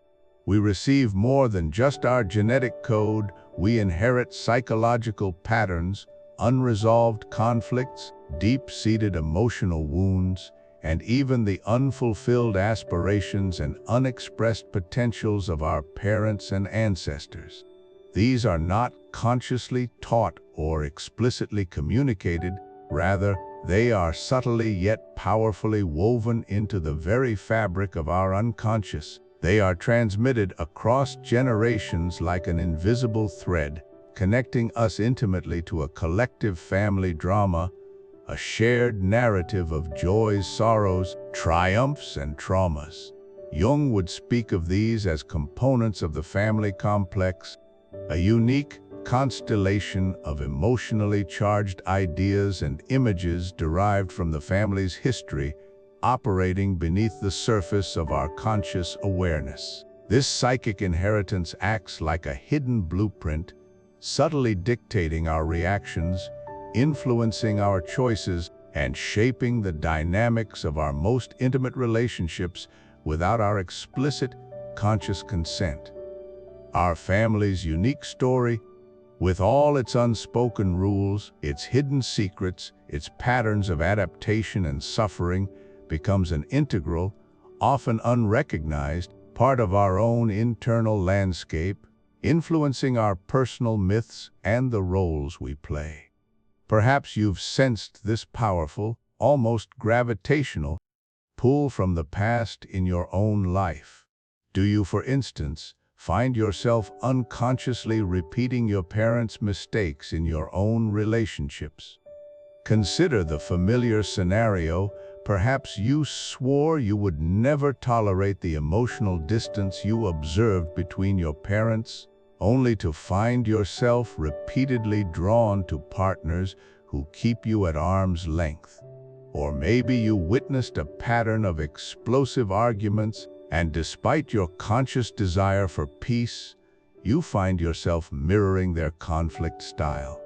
We receive more than just our genetic code. We inherit psychological patterns, unresolved conflicts, deep-seated emotional wounds, and even the unfulfilled aspirations and unexpressed potentials of our parents and ancestors. These are not consciously taught or explicitly communicated. Rather, they are subtly yet powerfully woven into the very fabric of our unconscious. They are transmitted across generations like an invisible thread, connecting us intimately to a collective family drama, a shared narrative of joys, sorrows, triumphs, and traumas. Jung would speak of these as components of the family complex, a unique constellation of emotionally charged ideas and images derived from the family's history, operating beneath the surface of our conscious awareness. This psychic inheritance acts like a hidden blueprint, subtly dictating our reactions, influencing our choices, and shaping the dynamics of our most intimate relationships without our explicit, conscious consent. Our family's unique story, with all its unspoken rules, its hidden secrets, its patterns of adaptation and suffering, becomes an integral, often unrecognized, part of our own internal landscape, influencing our personal myths and the roles we play. Perhaps you've sensed this powerful, almost gravitational, pull from the past in your own life. Do you, for instance, find yourself unconsciously repeating your parents' mistakes in your own relationships? Consider the familiar scenario. Perhaps you swore you would never tolerate the emotional distance you observed between your parents, only to find yourself repeatedly drawn to partners who keep you at arm's length. Or maybe you witnessed a pattern of explosive arguments, and despite your conscious desire for peace, you find yourself mirroring their conflict style.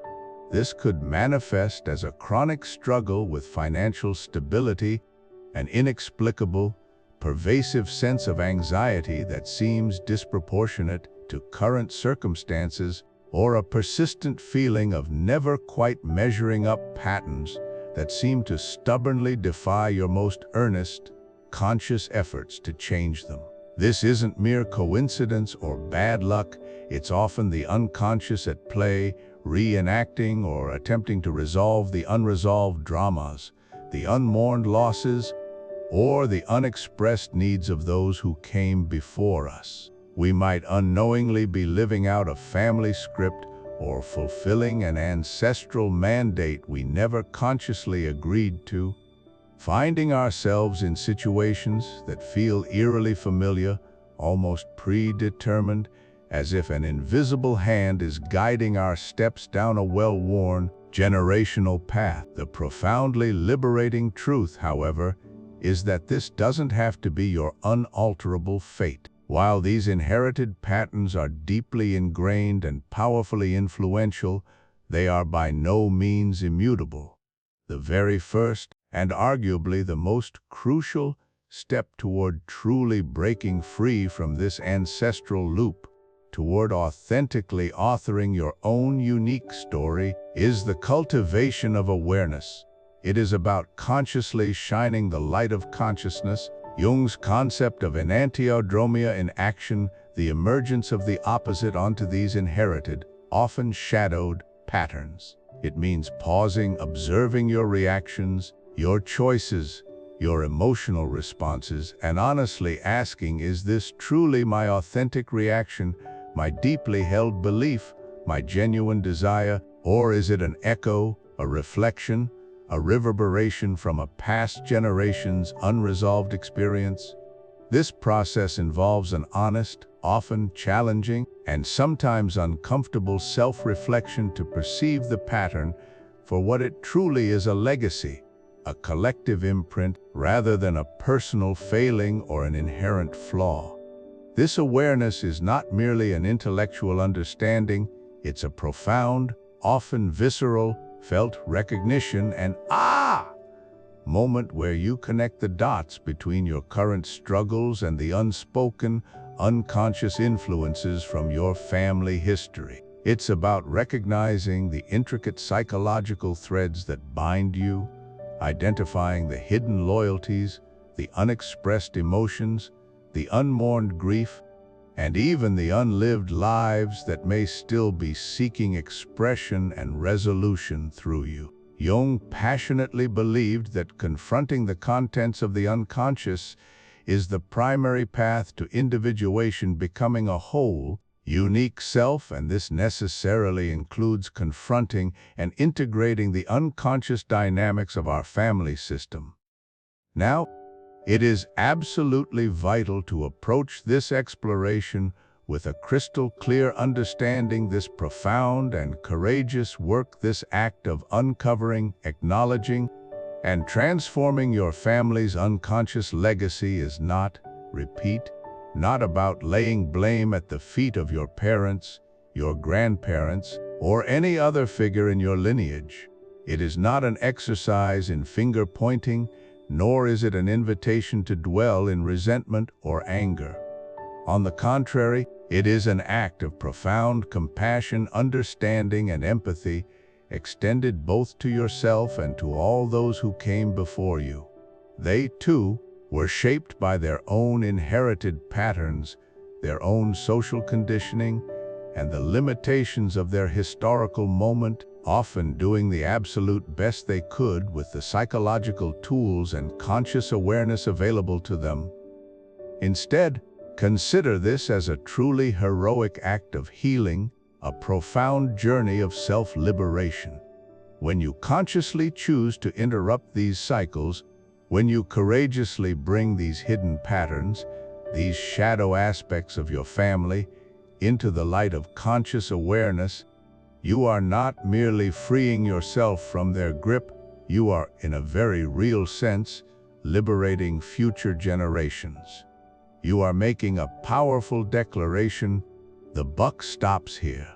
This could manifest as a chronic struggle with financial stability, an inexplicable, pervasive sense of anxiety that seems disproportionate to current circumstances, or a persistent feeling of never quite measuring up patterns that seem to stubbornly defy your most earnest, conscious efforts to change them. This isn't mere coincidence or bad luck, it's often the unconscious at play, reenacting or attempting to resolve the unresolved dramas, the unmourned losses, or the unexpressed needs of those who came before us. We might unknowingly be living out a family script or fulfilling an ancestral mandate we never consciously agreed to, finding ourselves in situations that feel eerily familiar, almost predetermined, as if an invisible hand is guiding our steps down a well-worn, generational path. The profoundly liberating truth, however, is that this doesn't have to be your unalterable fate. While these inherited patterns are deeply ingrained and powerfully influential, they are by no means immutable. The very first, and arguably the most crucial, step toward truly breaking free from this ancestral loop, toward authentically authoring your own unique story, is the cultivation of awareness. It is about consciously shining the light of consciousness, Jung's concept of enantiodromia in action, the emergence of the opposite onto these inherited, often shadowed, patterns. It means pausing, observing your reactions, your choices, your emotional responses, and honestly asking, is this truly my authentic reaction, my deeply held belief, my genuine desire, or is it an echo, a reflection, a reverberation from a past generation's unresolved experience? This process involves an honest, often challenging, and sometimes uncomfortable self-reflection to perceive the pattern for what it truly is: a legacy, a collective imprint, rather than a personal failing or an inherent flaw. This awareness is not merely an intellectual understanding, it's a profound, often visceral, felt recognition and moment where you connect the dots between your current struggles and the unspoken, unconscious influences from your family history. It's about recognizing the intricate psychological threads that bind you, identifying the hidden loyalties, the unexpressed emotions, the unmourned grief, and even the unlived lives that may still be seeking expression and resolution through you. Jung passionately believed that confronting the contents of the unconscious is the primary path to individuation, becoming a whole, unique self, and this necessarily includes confronting and integrating the unconscious dynamics of our family system. Now, It is absolutely vital to approach this exploration with a crystal-clear understanding. This profound and courageous work, this act of uncovering, acknowledging, and transforming your family's unconscious legacy is not, repeat, not about laying blame at the feet of your parents, your grandparents, or any other figure in your lineage. It is not an exercise in finger-pointing, nor is it an invitation to dwell in resentment or anger. On the contrary, it is an act of profound compassion, understanding, and empathy, extended both to yourself and to all those who came before you. They, too, were shaped by their own inherited patterns, their own social conditioning, and the limitations of their historical moment, often doing the absolute best they could with the psychological tools and conscious awareness available to them. Instead, consider this as a truly heroic act of healing, a profound journey of self-liberation. When you consciously choose to interrupt these cycles, when you courageously bring these hidden patterns, these shadow aspects of your family, into the light of conscious awareness, you are not merely freeing yourself from their grip, you are, in a very real sense, liberating future generations. You are making a powerful declaration: the buck stops here.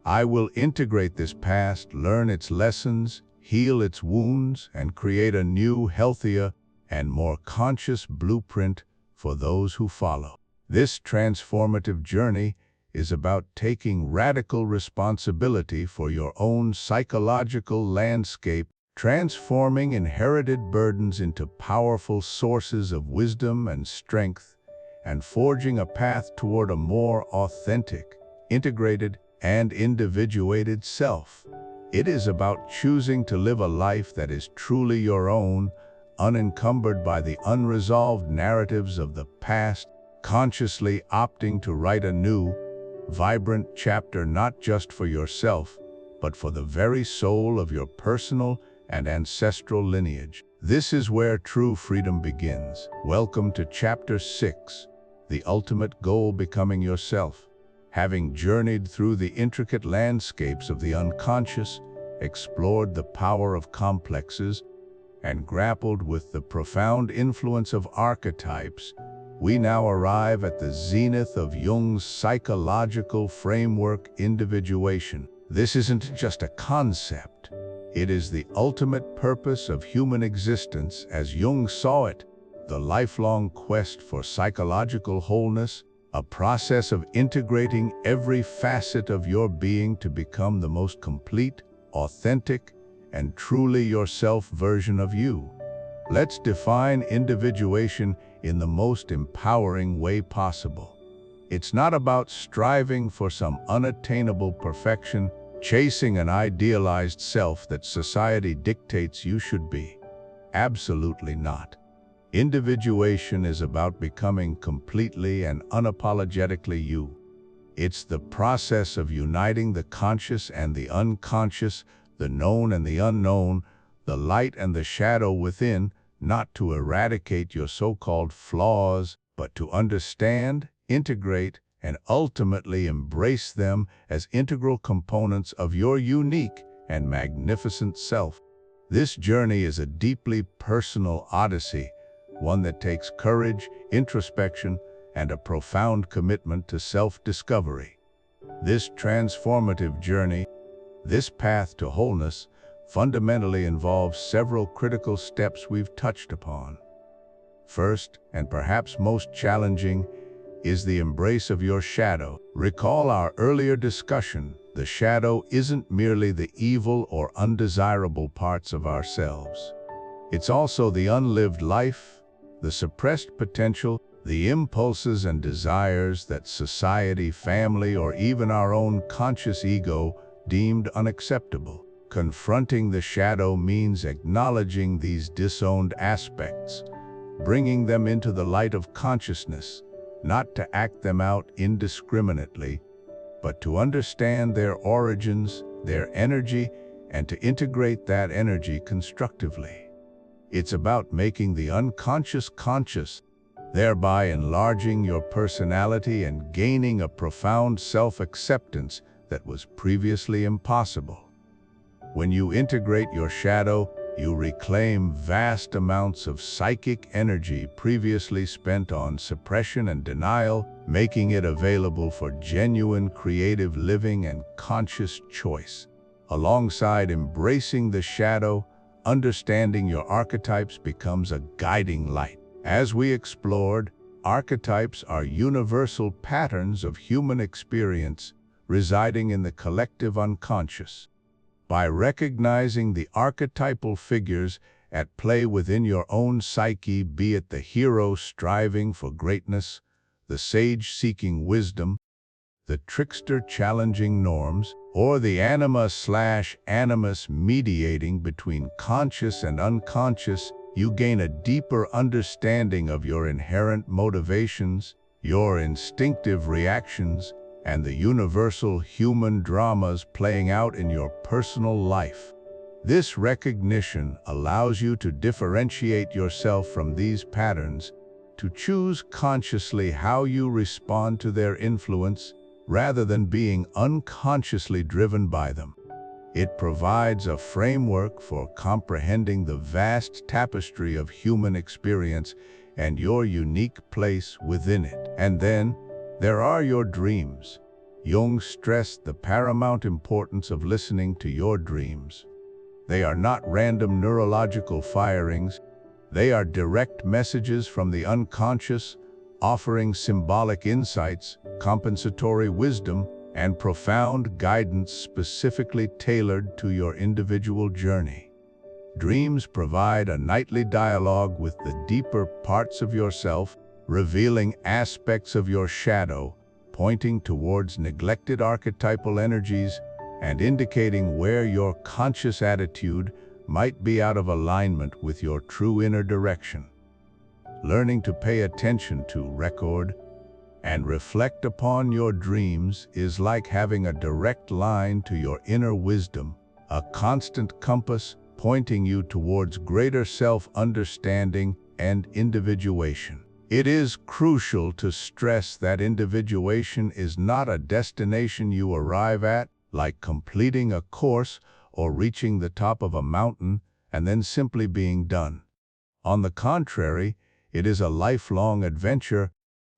I will integrate this past, learn its lessons, heal its wounds, and create a new, healthier, and more conscious blueprint for those who follow. This transformative journey is about taking radical responsibility for your own psychological landscape, transforming inherited burdens into powerful sources of wisdom and strength, and forging a path toward a more authentic, integrated, and individuated self. It is about choosing to live a life that is truly your own, unencumbered by the unresolved narratives of the past, consciously opting to write a new, vibrant chapter not just for yourself, but for the very soul of your personal and ancestral lineage. This is where true freedom begins. Welcome to Chapter 6, the ultimate goal: becoming yourself. Having journeyed through the intricate landscapes of the unconscious, explored the power of complexes, and grappled with the profound influence of archetypes, we now arrive at the zenith of Jung's psychological framework, individuation. This isn't just a concept. It is the ultimate purpose of human existence as Jung saw it, the lifelong quest for psychological wholeness, a process of integrating every facet of your being to become the most complete, authentic, and truly yourself version of you. Let's define individuation in the most empowering way possible. It's not about striving for some unattainable perfection, chasing an idealized self that society dictates you should be. Absolutely not. Individuation is about becoming completely and unapologetically you. It's the process of uniting the conscious and the unconscious, the known and the unknown, the light and the shadow within, not to eradicate your so-called flaws, but to understand, integrate, and ultimately embrace them as integral components of your unique and magnificent self. This journey is a deeply personal odyssey, one that takes courage, introspection, and a profound commitment to self-discovery. This transformative journey, this path to wholeness, fundamentally involves several critical steps we've touched upon. First, and perhaps most challenging, is the embrace of your shadow. Recall our earlier discussion. The shadow isn't merely the evil or undesirable parts of ourselves. It's also the unlived life, the suppressed potential, the impulses and desires that society, family, or even our own conscious ego deemed unacceptable. Confronting the shadow means acknowledging these disowned aspects, bringing them into the light of consciousness, not to act them out indiscriminately, but to understand their origins, their energy, and to integrate that energy constructively. It's about making the unconscious conscious, thereby enlarging your personality and gaining a profound self-acceptance that was previously impossible. When you integrate your shadow, you reclaim vast amounts of psychic energy previously spent on suppression and denial, making it available for genuine creative living and conscious choice. Alongside embracing the shadow, understanding your archetypes becomes a guiding light. As we explored, archetypes are universal patterns of human experience residing in the collective unconscious. By recognizing the archetypal figures at play within your own psyche, be it the hero striving for greatness, the sage seeking wisdom, the trickster challenging norms, or the Anima/Animus mediating between conscious and unconscious, you gain a deeper understanding of your inherent motivations, your instinctive reactions, and the universal human dramas playing out in your personal life. This recognition allows you to differentiate yourself from these patterns, to choose consciously how you respond to their influence, rather than being unconsciously driven by them. It provides a framework for comprehending the vast tapestry of human experience and your unique place within it. And then, there are your dreams. Jung stressed the paramount importance of listening to your dreams. They are not random neurological firings. They are direct messages from the unconscious, offering symbolic insights, compensatory wisdom, and profound guidance specifically tailored to your individual journey. Dreams provide a nightly dialogue with the deeper parts of yourself, revealing aspects of your shadow, pointing towards neglected archetypal energies, and indicating where your conscious attitude might be out of alignment with your true inner direction. Learning to pay attention to, record, and reflect upon your dreams is like having a direct line to your inner wisdom, a constant compass pointing you towards greater self-understanding and individuation. It is crucial to stress that individuation is not a destination you arrive at, like completing a course or reaching the top of a mountain and then simply being done. On the contrary, it is a lifelong adventure,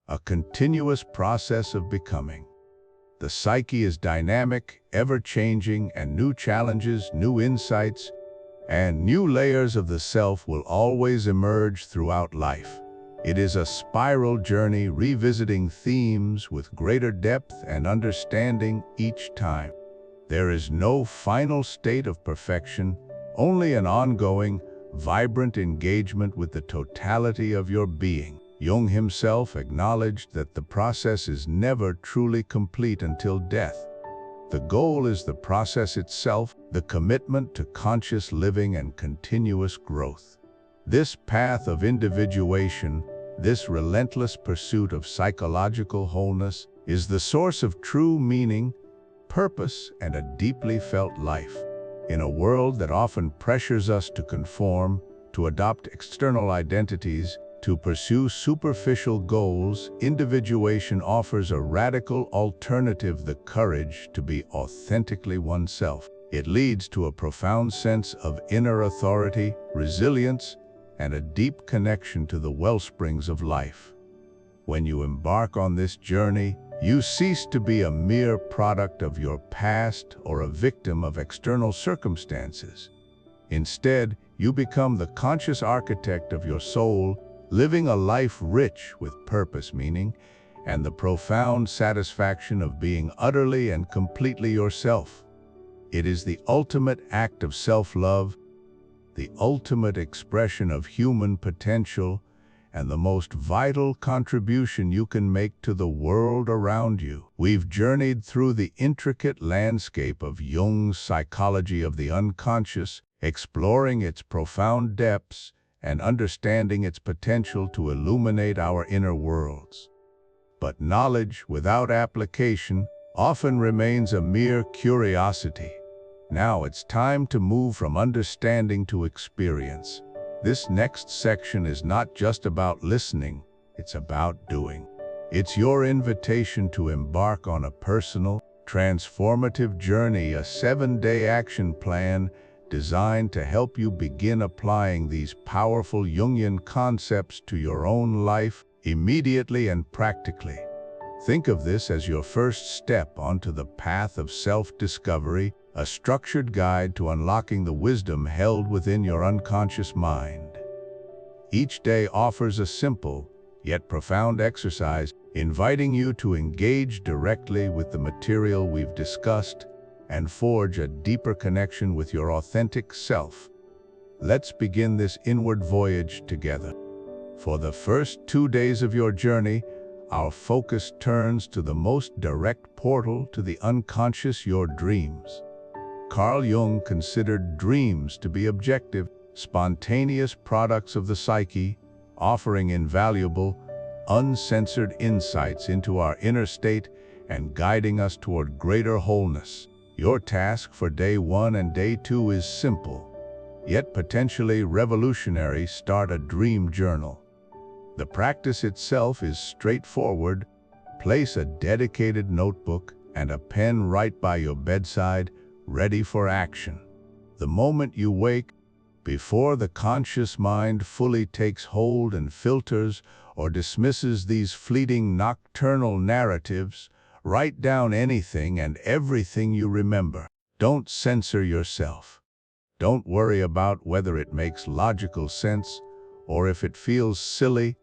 a continuous process of becoming. The psyche is dynamic, ever-changing, and new challenges, new insights, and new layers of the self will always emerge throughout life. It is a spiral journey, revisiting themes with greater depth and understanding each time. There is no final state of perfection, only an ongoing, vibrant engagement with the totality of your being. Jung himself acknowledged that the process is never truly complete until death. The goal is the process itself, the commitment to conscious living and continuous growth. This path of individuation, this relentless pursuit of psychological wholeness, is the source of true meaning, purpose, and a deeply felt life. In a world that often pressures us to conform, to adopt external identities, to pursue superficial goals, individuation offers a radical alternative: the courage to be authentically oneself. It leads to a profound sense of inner authority, resilience, and a deep connection to the wellsprings of life. When you embark on this journey, you cease to be a mere product of your past or a victim of external circumstances. Instead, you become the conscious architect of your soul, living a life rich with purpose, meaning, and the profound satisfaction of being utterly and completely yourself. It is the ultimate act of self-love, the ultimate expression of human potential, and the most vital contribution you can make to the world around you. We've journeyed through the intricate landscape of Jung's psychology of the unconscious, exploring its profound depths and understanding its potential to illuminate our inner worlds. But knowledge without application often remains a mere curiosity. Now it's time to move from understanding to experience. This next section is not just about listening, it's about doing. It's your invitation to embark on a personal, transformative journey, a 7-day action plan designed to help you begin applying these powerful Jungian concepts to your own life immediately and practically. Think of this as your first step onto the path of self-discovery, a structured guide to unlocking the wisdom held within your unconscious mind. Each day offers a simple, yet profound exercise, inviting you to engage directly with the material we've discussed and forge a deeper connection with your authentic self. Let's begin this inward voyage together. For the first 2 days of your journey, our focus turns to the most direct portal to the unconscious, your dreams. Carl Jung considered dreams to be objective, spontaneous products of the psyche, offering invaluable, uncensored insights into our inner state and guiding us toward greater wholeness. Your task for day 1 and day 2 is simple, yet potentially revolutionary. Start a dream journal. The practice itself is straightforward. Place a dedicated notebook and a pen right by your bedside, ready for action. The moment you wake, before the conscious mind fully takes hold and filters or dismisses these fleeting nocturnal narratives, write down anything and everything you remember. Don't censor yourself. Don't worry about whether it makes logical sense, or if it feels silly,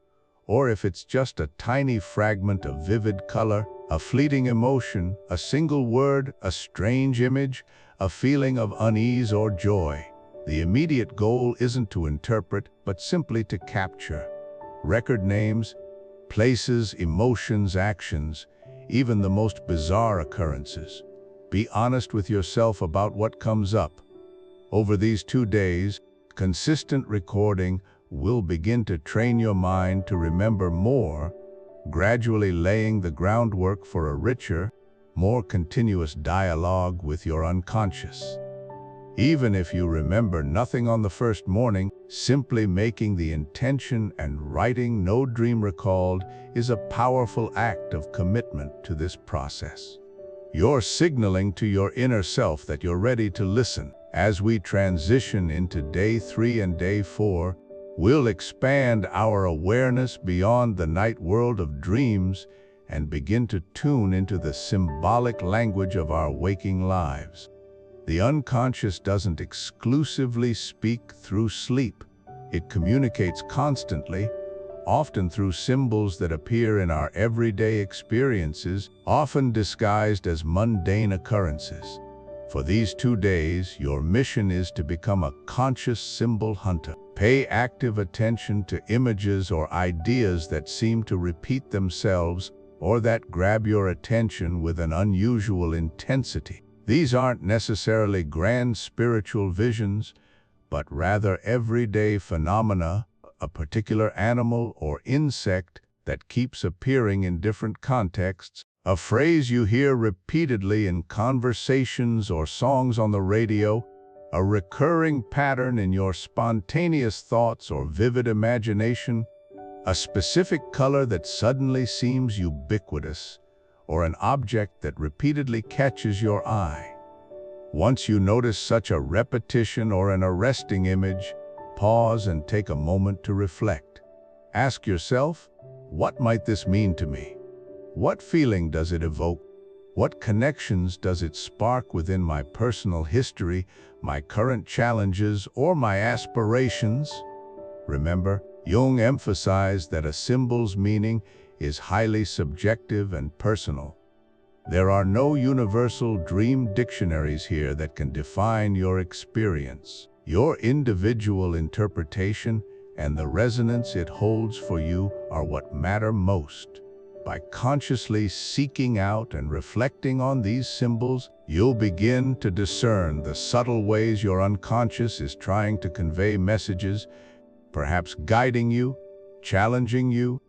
or if it's just a tiny fragment of vivid color, a fleeting emotion, a single word, a strange image, a feeling of unease or joy. The immediate goal isn't to interpret, but simply to capture. Record names, places, emotions, actions, even the most bizarre occurrences. Be honest with yourself about what comes up. Over these 2 days, consistent recording will begin to train your mind to remember more, gradually laying the groundwork for a richer, more continuous dialogue with your unconscious. Even if you remember nothing on the first morning, simply making the intention and writing "No dream recalled" is a powerful act of commitment to this process. You're signaling to your inner self that you're ready to listen. As we transition into day 3 and day 4, we'll expand our awareness beyond the night world of dreams and begin to tune into the symbolic language of our waking lives. The unconscious doesn't exclusively speak through sleep. It communicates constantly, often through symbols that appear in our everyday experiences, often disguised as mundane occurrences. For these 2 days, your mission is to become a conscious symbol hunter. Pay active attention to images or ideas that seem to repeat themselves or that grab your attention with an unusual intensity. These aren't necessarily grand spiritual visions, but rather everyday phenomena, a particular animal or insect that keeps appearing in different contexts, a phrase you hear repeatedly in conversations or songs on the radio, a recurring pattern in your spontaneous thoughts or vivid imagination, a specific color that suddenly seems ubiquitous, or an object that repeatedly catches your eye. Once you notice such a repetition or an arresting image, pause and take a moment to reflect. Ask yourself, what might this mean to me? What feeling does it evoke? What connections does it spark within my personal history, my current challenges, or my aspirations? Remember, Jung emphasized that a symbol's meaning is highly subjective and personal. There are no universal dream dictionaries here that can define your experience. Your individual interpretation and the resonance it holds for you are what matter most. By consciously seeking out and reflecting on these symbols, you'll begin to discern the subtle ways your unconscious is trying to convey messages, perhaps guiding you, challenging you,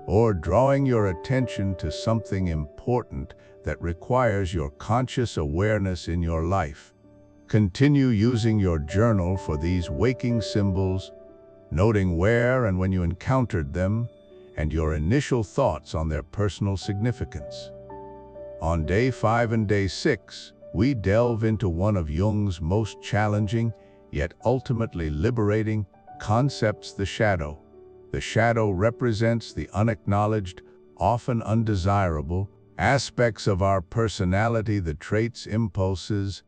or drawing your attention to something important that requires your conscious awareness in your life. Continue using your journal for these waking symbols, noting where and when you encountered them, and your initial thoughts on their personal significance. On day 5 and day 6, we delve into one of Jung's most challenging, yet ultimately liberating, concepts: the shadow. The shadow represents the unacknowledged, often undesirable, aspects of our personality, the traits, impulses,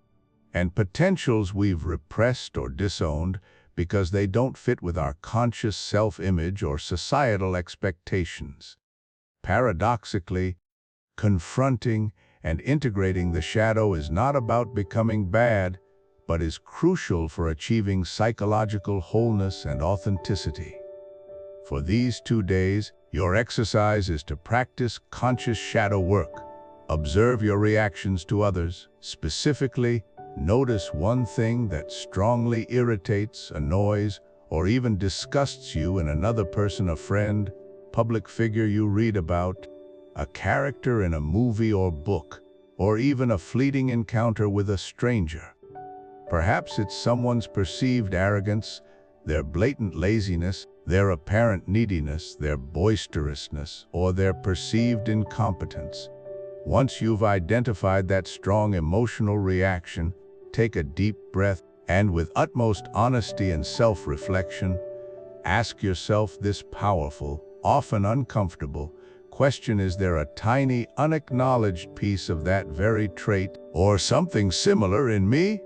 and potentials we've repressed or disowned because they don't fit with our conscious self-image or societal expectations. Paradoxically, confronting and integrating the shadow is not about becoming bad, but is crucial for achieving psychological wholeness and authenticity. For these 2 days, your exercise is to practice conscious shadow work. Observe your reactions to others. Specifically, notice one thing that strongly irritates, annoys, or even disgusts you in another person: a friend, public figure you read about, a character in a movie or book, or even a fleeting encounter with a stranger. Perhaps it's someone's perceived arrogance, their blatant laziness, their apparent neediness, their boisterousness, or their perceived incompetence. Once you've identified that strong emotional reaction, take a deep breath and, with utmost honesty and self-reflection, ask yourself this powerful, often uncomfortable, question: is there a tiny, unacknowledged piece of that very trait or something similar in me?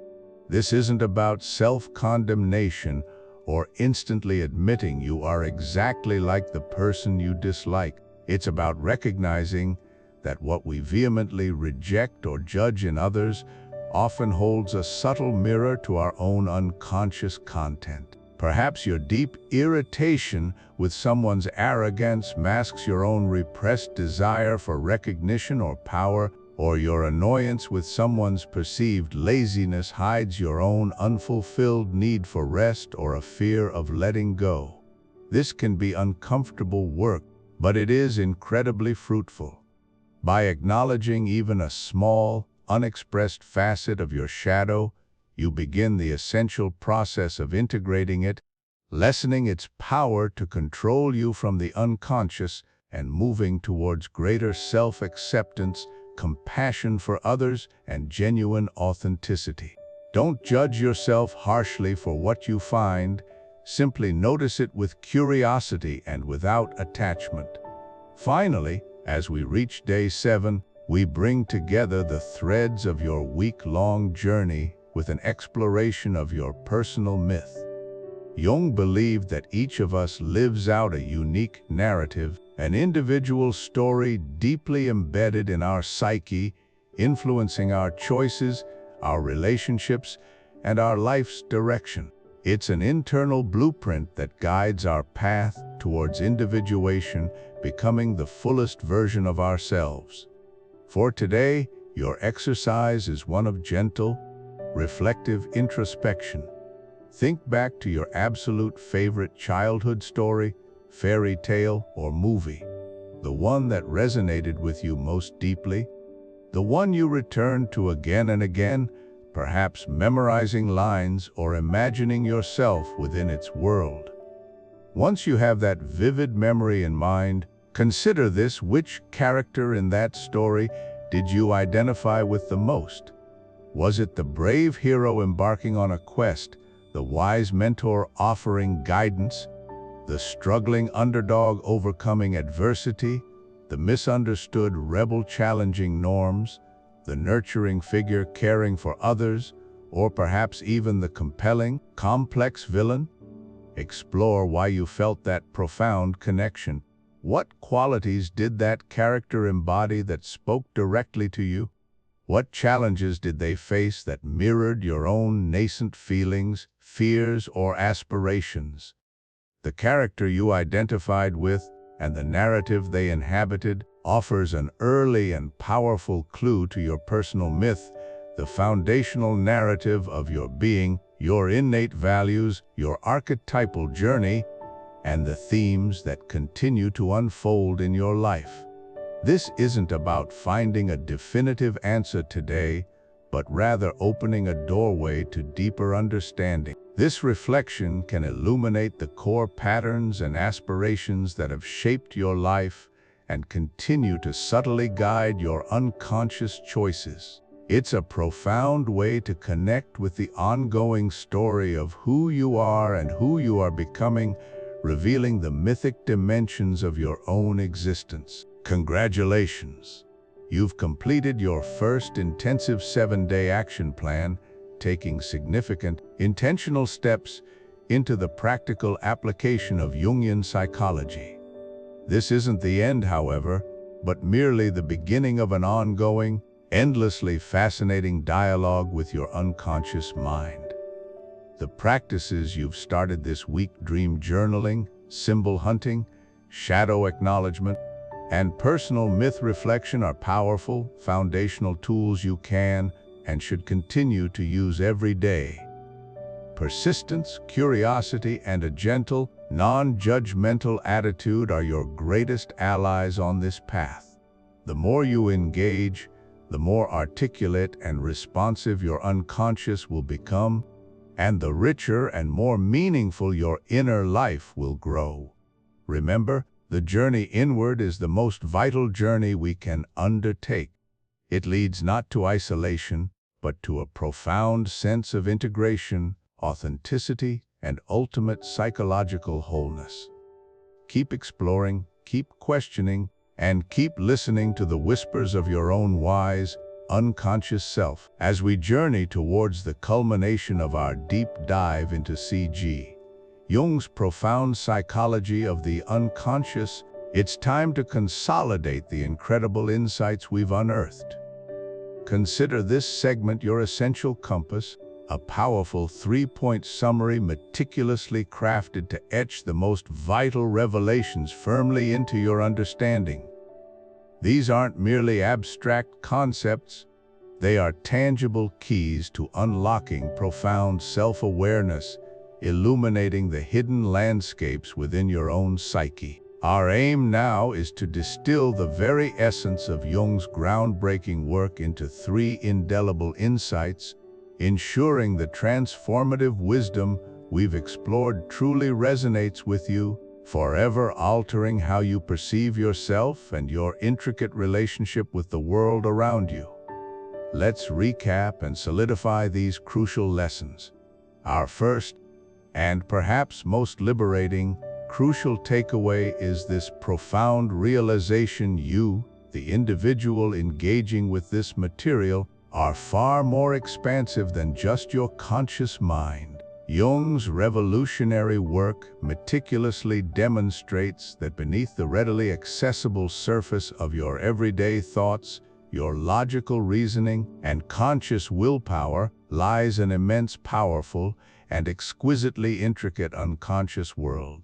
This isn't about self-condemnation or instantly admitting you are exactly like the person you dislike. It's about recognizing that what we vehemently reject or judge in others often holds a subtle mirror to our own unconscious content. Perhaps your deep irritation with someone's arrogance masks your own repressed desire for recognition or power, or your annoyance with someone's perceived laziness hides your own unfulfilled need for rest or a fear of letting go. This can be uncomfortable work, but it is incredibly fruitful. By acknowledging even a small, unexpressed facet of your shadow, you begin the essential process of integrating it, lessening its power to control you from the unconscious, and moving towards greater self-acceptance, compassion for others, and genuine authenticity. Don't judge yourself harshly for what you find. Simply notice it with curiosity and without attachment. Finally, as we reach day 7, we bring together the threads of your week-long journey with an exploration of your personal myth. Jung believed that each of us lives out a unique narrative, an individual story deeply embedded in our psyche, influencing our choices, our relationships, and our life's direction. It's an internal blueprint that guides our path towards individuation, becoming the fullest version of ourselves. For today, your exercise is one of gentle, reflective introspection. Think back to your absolute favorite childhood story, fairy tale, or movie. The one that resonated with you most deeply. The one you returned to again and again, perhaps memorizing lines or imagining yourself within its world. Once you have that vivid memory in mind, consider this: which character in that story did you identify with the most? Was it the brave hero embarking on a quest, the wise mentor offering guidance, the struggling underdog overcoming adversity, the misunderstood rebel challenging norms, the nurturing figure caring for others, or perhaps even the compelling, complex villain? Explore why you felt that profound connection. What qualities did that character embody that spoke directly to you? What challenges did they face that mirrored your own nascent feelings, fears, or aspirations? The character you identified with and the narrative they inhabited offers an early and powerful clue to your personal myth, the foundational narrative of your being, your innate values, your archetypal journey, and the themes that continue to unfold in your life. This isn't about finding a definitive answer today, but rather opening a doorway to deeper understanding. This reflection can illuminate the core patterns and aspirations that have shaped your life and continue to subtly guide your unconscious choices. It's a profound way to connect with the ongoing story of who you are and who you are becoming, revealing the mythic dimensions of your own existence. Congratulations! You've completed your first intensive 7-day action plan, taking significant, intentional steps into the practical application of Jungian psychology. This isn't the end, however, but merely the beginning of an ongoing, endlessly fascinating dialogue with your unconscious mind. The practices you've started this week, dream journaling, symbol hunting, shadow acknowledgement, and personal myth reflection, are powerful, foundational tools you can and should continue to use every day. Persistence, curiosity, and a gentle, non-judgmental attitude are your greatest allies on this path. The more you engage, the more articulate and responsive your unconscious will become, and the richer and more meaningful your inner life will grow. Remember, the journey inward is the most vital journey we can undertake. It leads not to isolation, but to a profound sense of integration, authenticity, and ultimate psychological wholeness. Keep exploring, keep questioning, and keep listening to the whispers of your own wise, unconscious self as we journey towards the culmination of our deep dive into C.G. Jung's profound psychology of the unconscious. It's time to consolidate the incredible insights we've unearthed. Consider this segment your essential compass, a powerful 3-point summary meticulously crafted to etch the most vital revelations firmly into your understanding. These aren't merely abstract concepts, they are tangible keys to unlocking profound self-awareness, illuminating the hidden landscapes within your own psyche. Our aim now is to distill the very essence of Jung's groundbreaking work into 3 indelible insights, ensuring the transformative wisdom we've explored truly resonates with you, forever altering how you perceive yourself and your intricate relationship with the world around you. Let's recap and solidify these crucial lessons. Our first, and perhaps most liberating, crucial takeaway is this profound realization: you, the individual engaging with this material, are far more expansive than just your conscious mind. Jung's revolutionary work meticulously demonstrates that beneath the readily accessible surface of your everyday thoughts, your logical reasoning, and conscious willpower lies an immense, powerful, and exquisitely intricate unconscious world.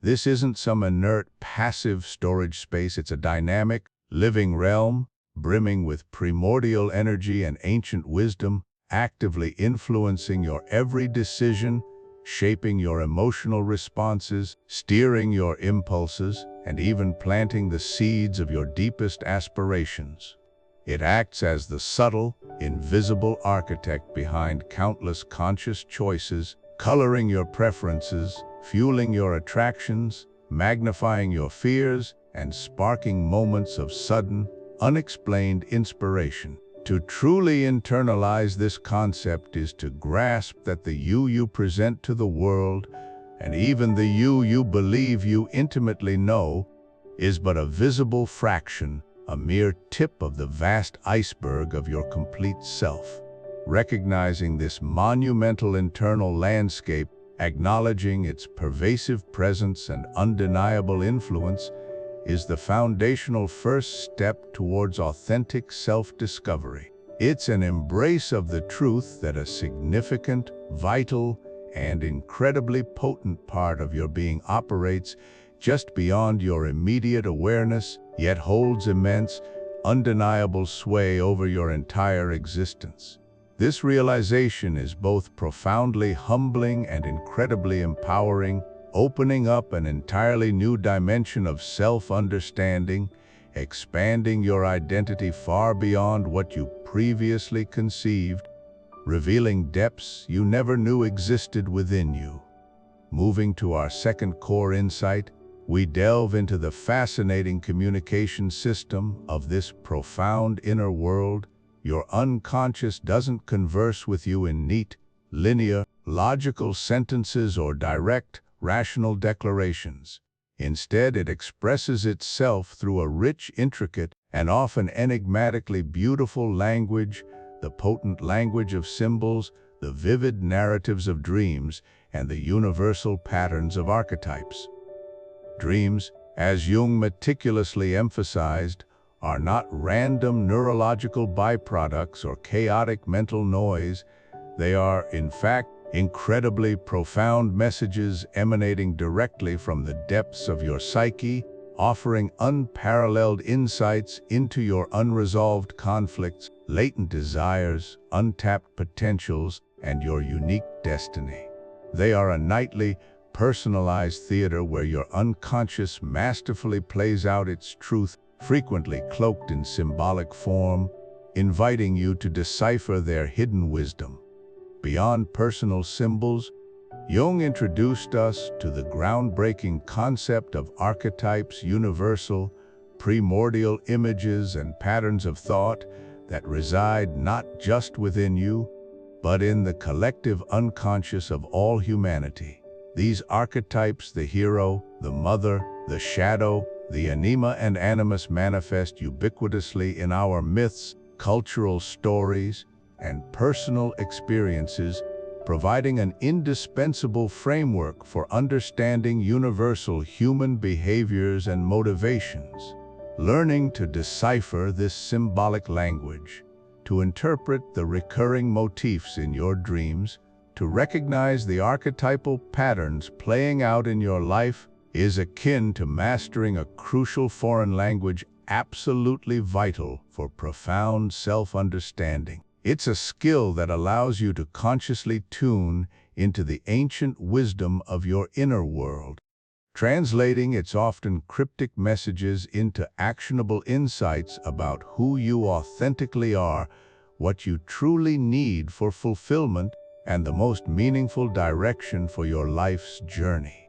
This isn't some inert, passive storage space. It's a dynamic, living realm, brimming with primordial energy and ancient wisdom, actively influencing your every decision, shaping your emotional responses, steering your impulses, and even planting the seeds of your deepest aspirations. It acts as the subtle, invisible architect behind countless conscious choices, coloring your preferences, fueling your attractions, magnifying your fears, and sparking moments of sudden, unexplained inspiration. To truly internalize this concept is to grasp that the you present to the world, and even the you believe you intimately know, is but a visible fraction, a mere tip of the vast iceberg of your complete self. Recognizing this monumental internal landscape, acknowledging its pervasive presence and undeniable influence, is the foundational first step towards authentic self-discovery. It's an embrace of the truth that a significant, vital, and incredibly potent part of your being operates just beyond your immediate awareness, yet holds immense, undeniable sway over your entire existence. This realization is both profoundly humbling and incredibly empowering, opening up an entirely new dimension of self-understanding, expanding your identity far beyond what you previously conceived. revealing depths you never knew existed within you. Moving to our second core insight, we delve into the fascinating communication system of this profound inner world. Your unconscious doesn't converse with you in neat, linear, logical sentences or direct, rational declarations. Instead, it expresses itself through a rich, intricate, and often enigmatically beautiful language, the potent language of symbols, the vivid narratives of dreams, and the universal patterns of archetypes. Dreams, as Jung meticulously emphasized, are not random neurological byproducts or chaotic mental noise. They are, in fact, incredibly profound messages emanating directly from the depths of your psyche, offering unparalleled insights into your unresolved conflicts, latent desires, untapped potentials, and your unique destiny. They are a nightly, personalized theater where your unconscious masterfully plays out its truth, frequently cloaked in symbolic form, inviting you to decipher their hidden wisdom. Beyond personal symbols, Jung introduced us to the groundbreaking concept of archetypes, universal, primordial images and patterns of thought that reside not just within you, but in the collective unconscious of all humanity. These archetypes, the hero, the mother, the shadow, the Anima and Animus, manifest ubiquitously in our myths, cultural stories, and personal experiences, providing an indispensable framework for understanding universal human behaviors and motivations. Learning to decipher this symbolic language, to interpret the recurring motifs in your dreams, to recognize the archetypal patterns playing out in your life, is akin to mastering a crucial foreign language absolutely vital for profound self-understanding. It's a skill that allows you to consciously tune into the ancient wisdom of your inner world, translating its often cryptic messages into actionable insights about who you authentically are, what you truly need for fulfillment, and the most meaningful direction for your life's journey.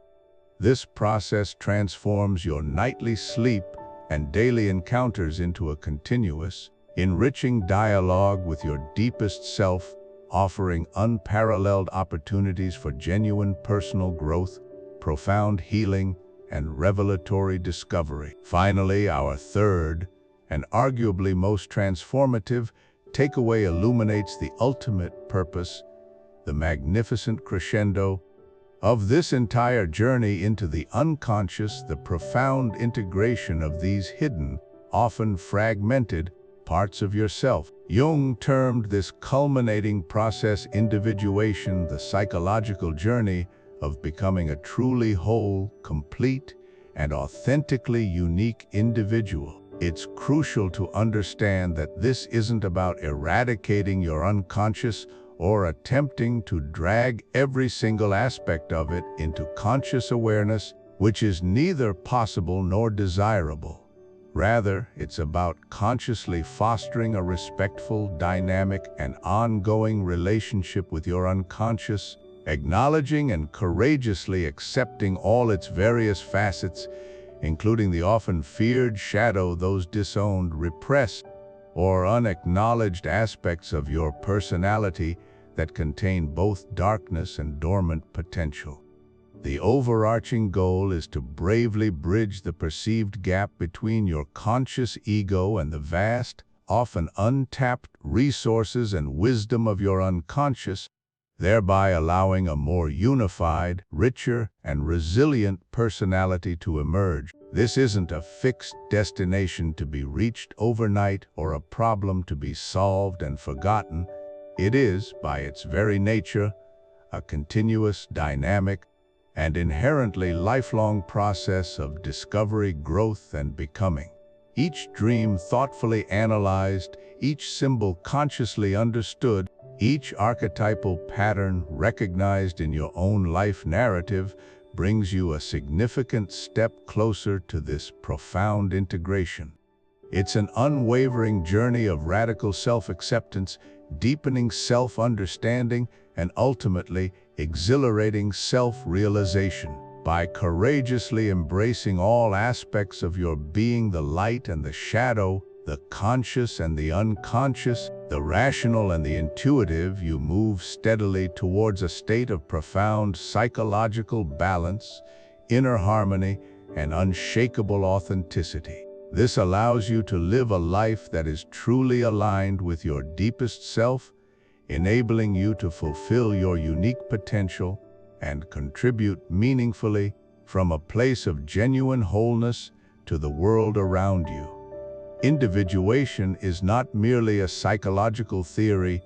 This process transforms your nightly sleep and daily encounters into a continuous, enriching dialogue with your deepest self, offering unparalleled opportunities for genuine personal growth, profound healing, and revelatory discovery. Finally, our third, and arguably most transformative, takeaway illuminates the ultimate purpose, the magnificent crescendo of this entire journey into the unconscious, the profound integration of these hidden, often fragmented, parts of yourself. Jung termed this culminating process individuation, the psychological journey of becoming a truly whole, complete, and authentically unique individual. It's crucial to understand that this isn't about eradicating your unconscious or attempting to drag every single aspect of it into conscious awareness, which is neither possible nor desirable. Rather, it's about consciously fostering a respectful, dynamic, and ongoing relationship with your unconscious, acknowledging and courageously accepting all its various facets, including the often feared shadow, those disowned, repressed, or unacknowledged aspects of your personality that contain both darkness and dormant potential. The overarching goal is to bravely bridge the perceived gap between your conscious ego and the vast, often untapped resources and wisdom of your unconscious, thereby allowing a more unified, richer, and resilient personality to emerge. This isn't a fixed destination to be reached overnight or a problem to be solved and forgotten. It is, by its very nature, a continuous, dynamic, and inherently lifelong process of discovery, growth, and becoming. Each dream thoughtfully analyzed, each symbol consciously understood, each archetypal pattern recognized in your own life narrative brings you a significant step closer to this profound integration. It's an unwavering journey of radical self-acceptance, deepening self-understanding, and ultimately exhilarating self-realization. By courageously embracing all aspects of your being, the light and the shadow, the conscious and the unconscious, the rational and the intuitive, you move steadily towards a state of profound psychological balance, inner harmony, and unshakable authenticity. This allows you to live a life that is truly aligned with your deepest self, enabling you to fulfill your unique potential and contribute meaningfully from a place of genuine wholeness to the world around you. Individuation is not merely a psychological theory,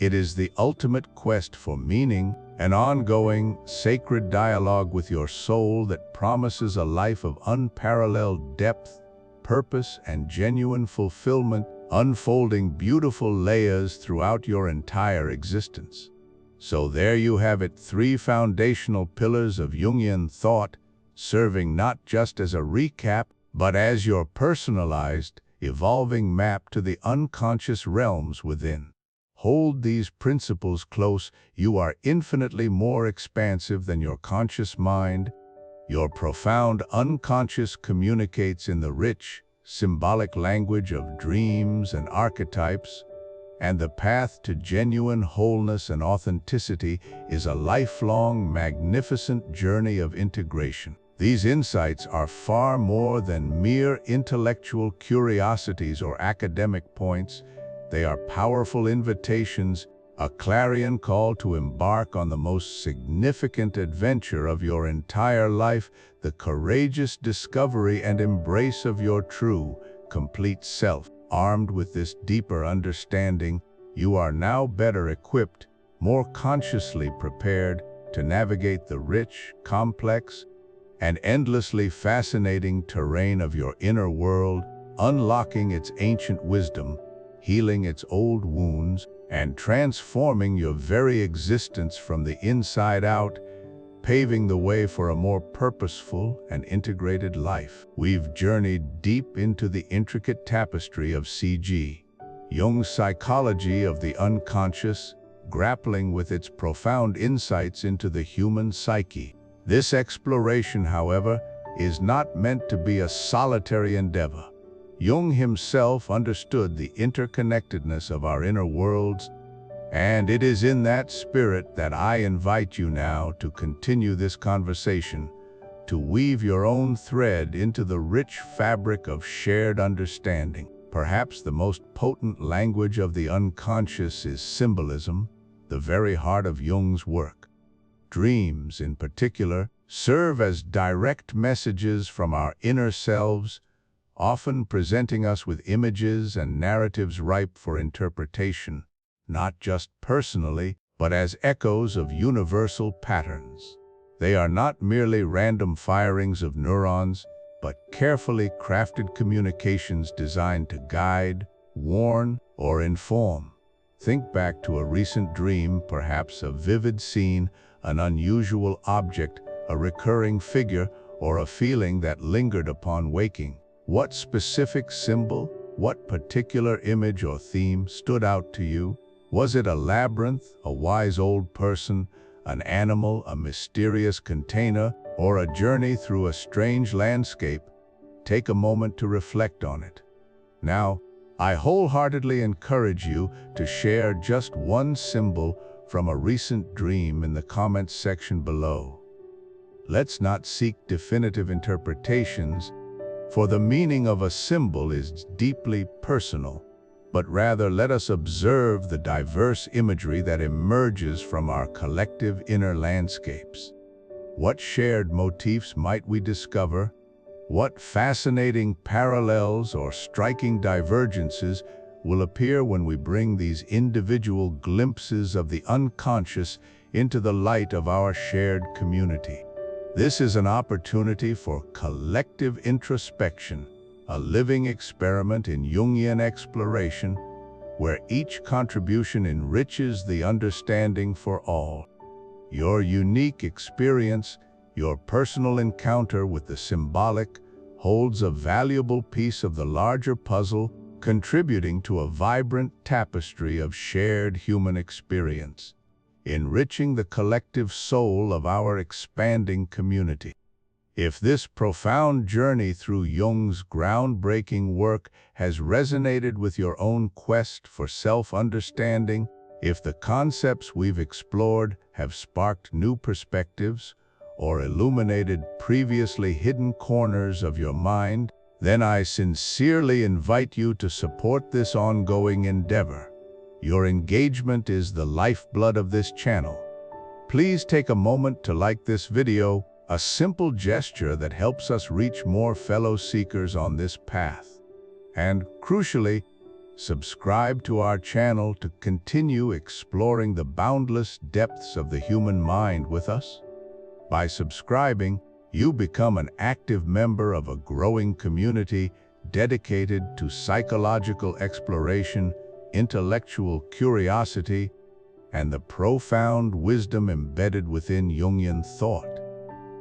it is the ultimate quest for meaning, an ongoing, sacred dialogue with your soul that promises a life of unparalleled depth, purpose, and genuine fulfillment, unfolding beautiful layers throughout your entire existence. So there you have it, 3 foundational pillars of Jungian thought, serving not just as a recap, but as your personalized, evolving map to the unconscious realms within. Hold these principles close. You are infinitely more expansive than your conscious mind. Your profound unconscious communicates in the rich, symbolic language of dreams and archetypes, and the path to genuine wholeness and authenticity is a lifelong, magnificent journey of integration. These insights are far more than mere intellectual curiosities or academic points. They are powerful invitations, a clarion call to embark on the most significant adventure of your entire life, the courageous discovery and embrace of your true, complete self. Armed with this deeper understanding, you are now better equipped, more consciously prepared to navigate the rich, complex, and endlessly fascinating terrain of your inner world, unlocking its ancient wisdom, healing its old wounds, and transforming your very existence from the inside out, paving the way for a more purposeful and integrated life. We've journeyed deep into the intricate tapestry of psyche, Jung's psychology of the unconscious, grappling with its profound insights into the human psyche. This exploration, however, is not meant to be a solitary endeavor. Jung himself understood the interconnectedness of our inner worlds, and it is in that spirit that I invite you now to continue this conversation, to weave your own thread into the rich fabric of shared understanding. Perhaps the most potent language of the unconscious is symbolism, the very heart of Jung's work. Dreams, in particular, serve as direct messages from our inner selves, often presenting us with images and narratives ripe for interpretation, not just personally, but as echoes of universal patterns. They are not merely random firings of neurons, but carefully crafted communications designed to guide, warn, or inform. Think back to a recent dream, perhaps a vivid scene, an unusual object, a recurring figure, or a feeling that lingered upon waking. What specific symbol, what particular image or theme stood out to you? Was it a labyrinth, a wise old person, an animal, a mysterious container, or a journey through a strange landscape? Take a moment to reflect on it. Now, I wholeheartedly encourage you to share just one symbol from a recent dream in the comments section below. Let's not seek definitive interpretations, for the meaning of a symbol is deeply personal, but rather let us observe the diverse imagery that emerges from our collective inner landscapes. What shared motifs might we discover? What fascinating parallels or striking divergences will appear when we bring these individual glimpses of the unconscious into the light of our shared community? This is an opportunity for collective introspection, a living experiment in Jungian exploration, where each contribution enriches the understanding for all. Your unique experience, your personal encounter with the symbolic, holds a valuable piece of the larger puzzle, contributing to a vibrant tapestry of shared human experience, enriching the collective soul of our expanding community. If this profound journey through Jung's groundbreaking work has resonated with your own quest for self-understanding, if the concepts we've explored have sparked new perspectives or illuminated previously hidden corners of your mind, then I sincerely invite you to support this ongoing endeavor. Your engagement is the lifeblood of this channel. Please take a moment to like this video, a simple gesture that helps us reach more fellow seekers on this path. And, crucially, subscribe to our channel to continue exploring the boundless depths of the human mind with us. By subscribing, you become an active member of a growing community dedicated to psychological exploration, intellectual curiosity, and the profound wisdom embedded within Jungian thought.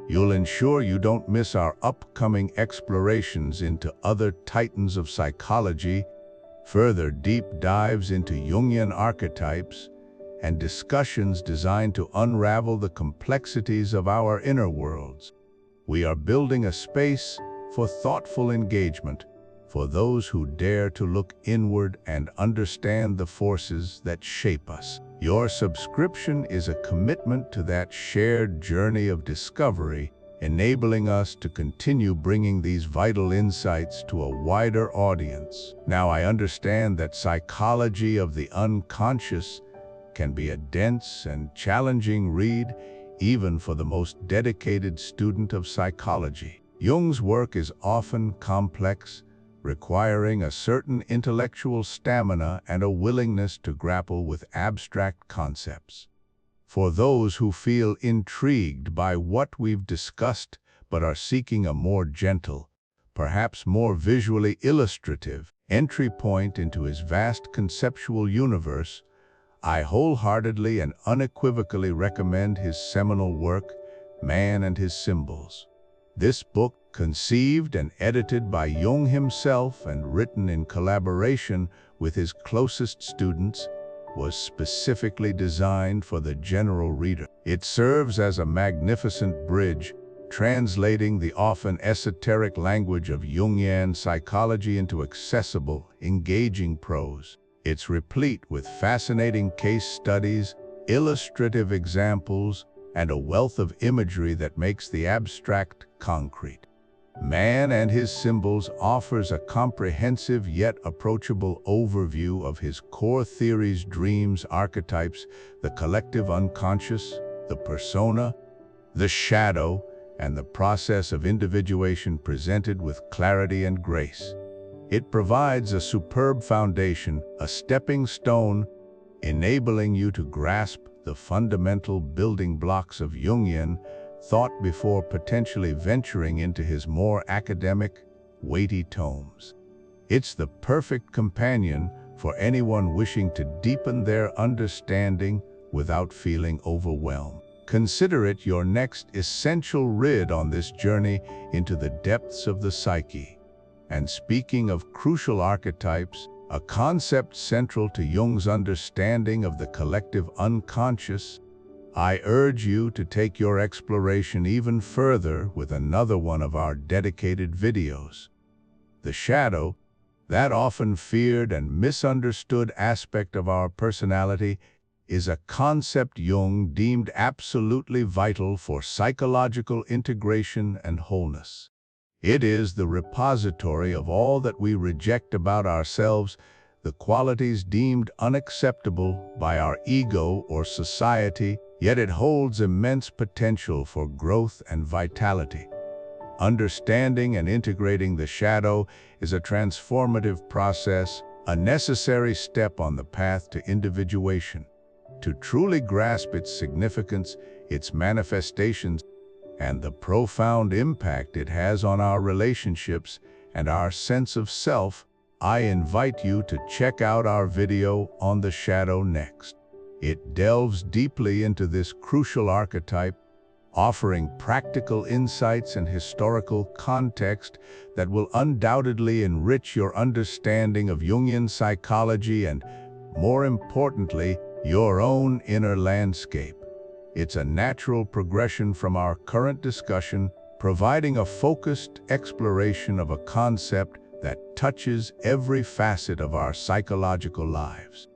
You'll ensure you don't miss our upcoming explorations into other titans of psychology, further deep dives into Jungian archetypes, and discussions designed to unravel the complexities of our inner worlds. We are building a space for thoughtful engagement, for those who dare to look inward and understand the forces that shape us. Your subscription is a commitment to that shared journey of discovery, enabling us to continue bringing these vital insights to a wider audience. Now, I understand that psychology of the unconscious can be a dense and challenging read, even for the most dedicated student of psychology. Jung's work is often complex, requiring a certain intellectual stamina and a willingness to grapple with abstract concepts. For those who feel intrigued by what we've discussed but are seeking a more gentle, perhaps more visually illustrative, entry point into his vast conceptual universe, I wholeheartedly and unequivocally recommend his seminal work, Man and His Symbols. This book, conceived and edited by Jung himself and written in collaboration with his closest students, was specifically designed for the general reader. It serves as a magnificent bridge, translating the often esoteric language of Jungian psychology into accessible, engaging prose. It's replete with fascinating case studies, illustrative examples, and a wealth of imagery that makes the abstract concrete. Man and His Symbols offers a comprehensive yet approachable overview of his core theories: dreams, archetypes, the collective unconscious, the persona, the shadow, and the process of individuation, presented with clarity and grace. It provides a superb foundation, a stepping stone, enabling you to grasp the fundamental building blocks of Jungian thought before potentially venturing into his more academic, weighty tomes. It's the perfect companion for anyone wishing to deepen their understanding without feeling overwhelmed. Consider it your next essential read on this journey into the depths of the psyche. And speaking of crucial archetypes, a concept central to Jung's understanding of the collective unconscious, I urge you to take your exploration even further with another one of our dedicated videos. The shadow, that often feared and misunderstood aspect of our personality, is a concept Jung deemed absolutely vital for psychological integration and wholeness. It is the repository of all that we reject about ourselves, the qualities deemed unacceptable by our ego or society, yet it holds immense potential for growth and vitality. Understanding and integrating the shadow is a transformative process, a necessary step on the path to individuation. To truly grasp its significance, its manifestations, and the profound impact it has on our relationships and our sense of self, I invite you to check out our video on the shadow next. It delves deeply into this crucial archetype, offering practical insights and historical context that will undoubtedly enrich your understanding of Jungian psychology and, more importantly, your own inner landscape. It's a natural progression from our current discussion, providing a focused exploration of a concept that touches every facet of our psychological lives.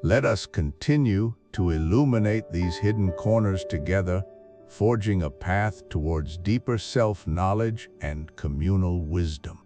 Let us continue to illuminate these hidden corners together, forging a path towards deeper self-knowledge and communal wisdom.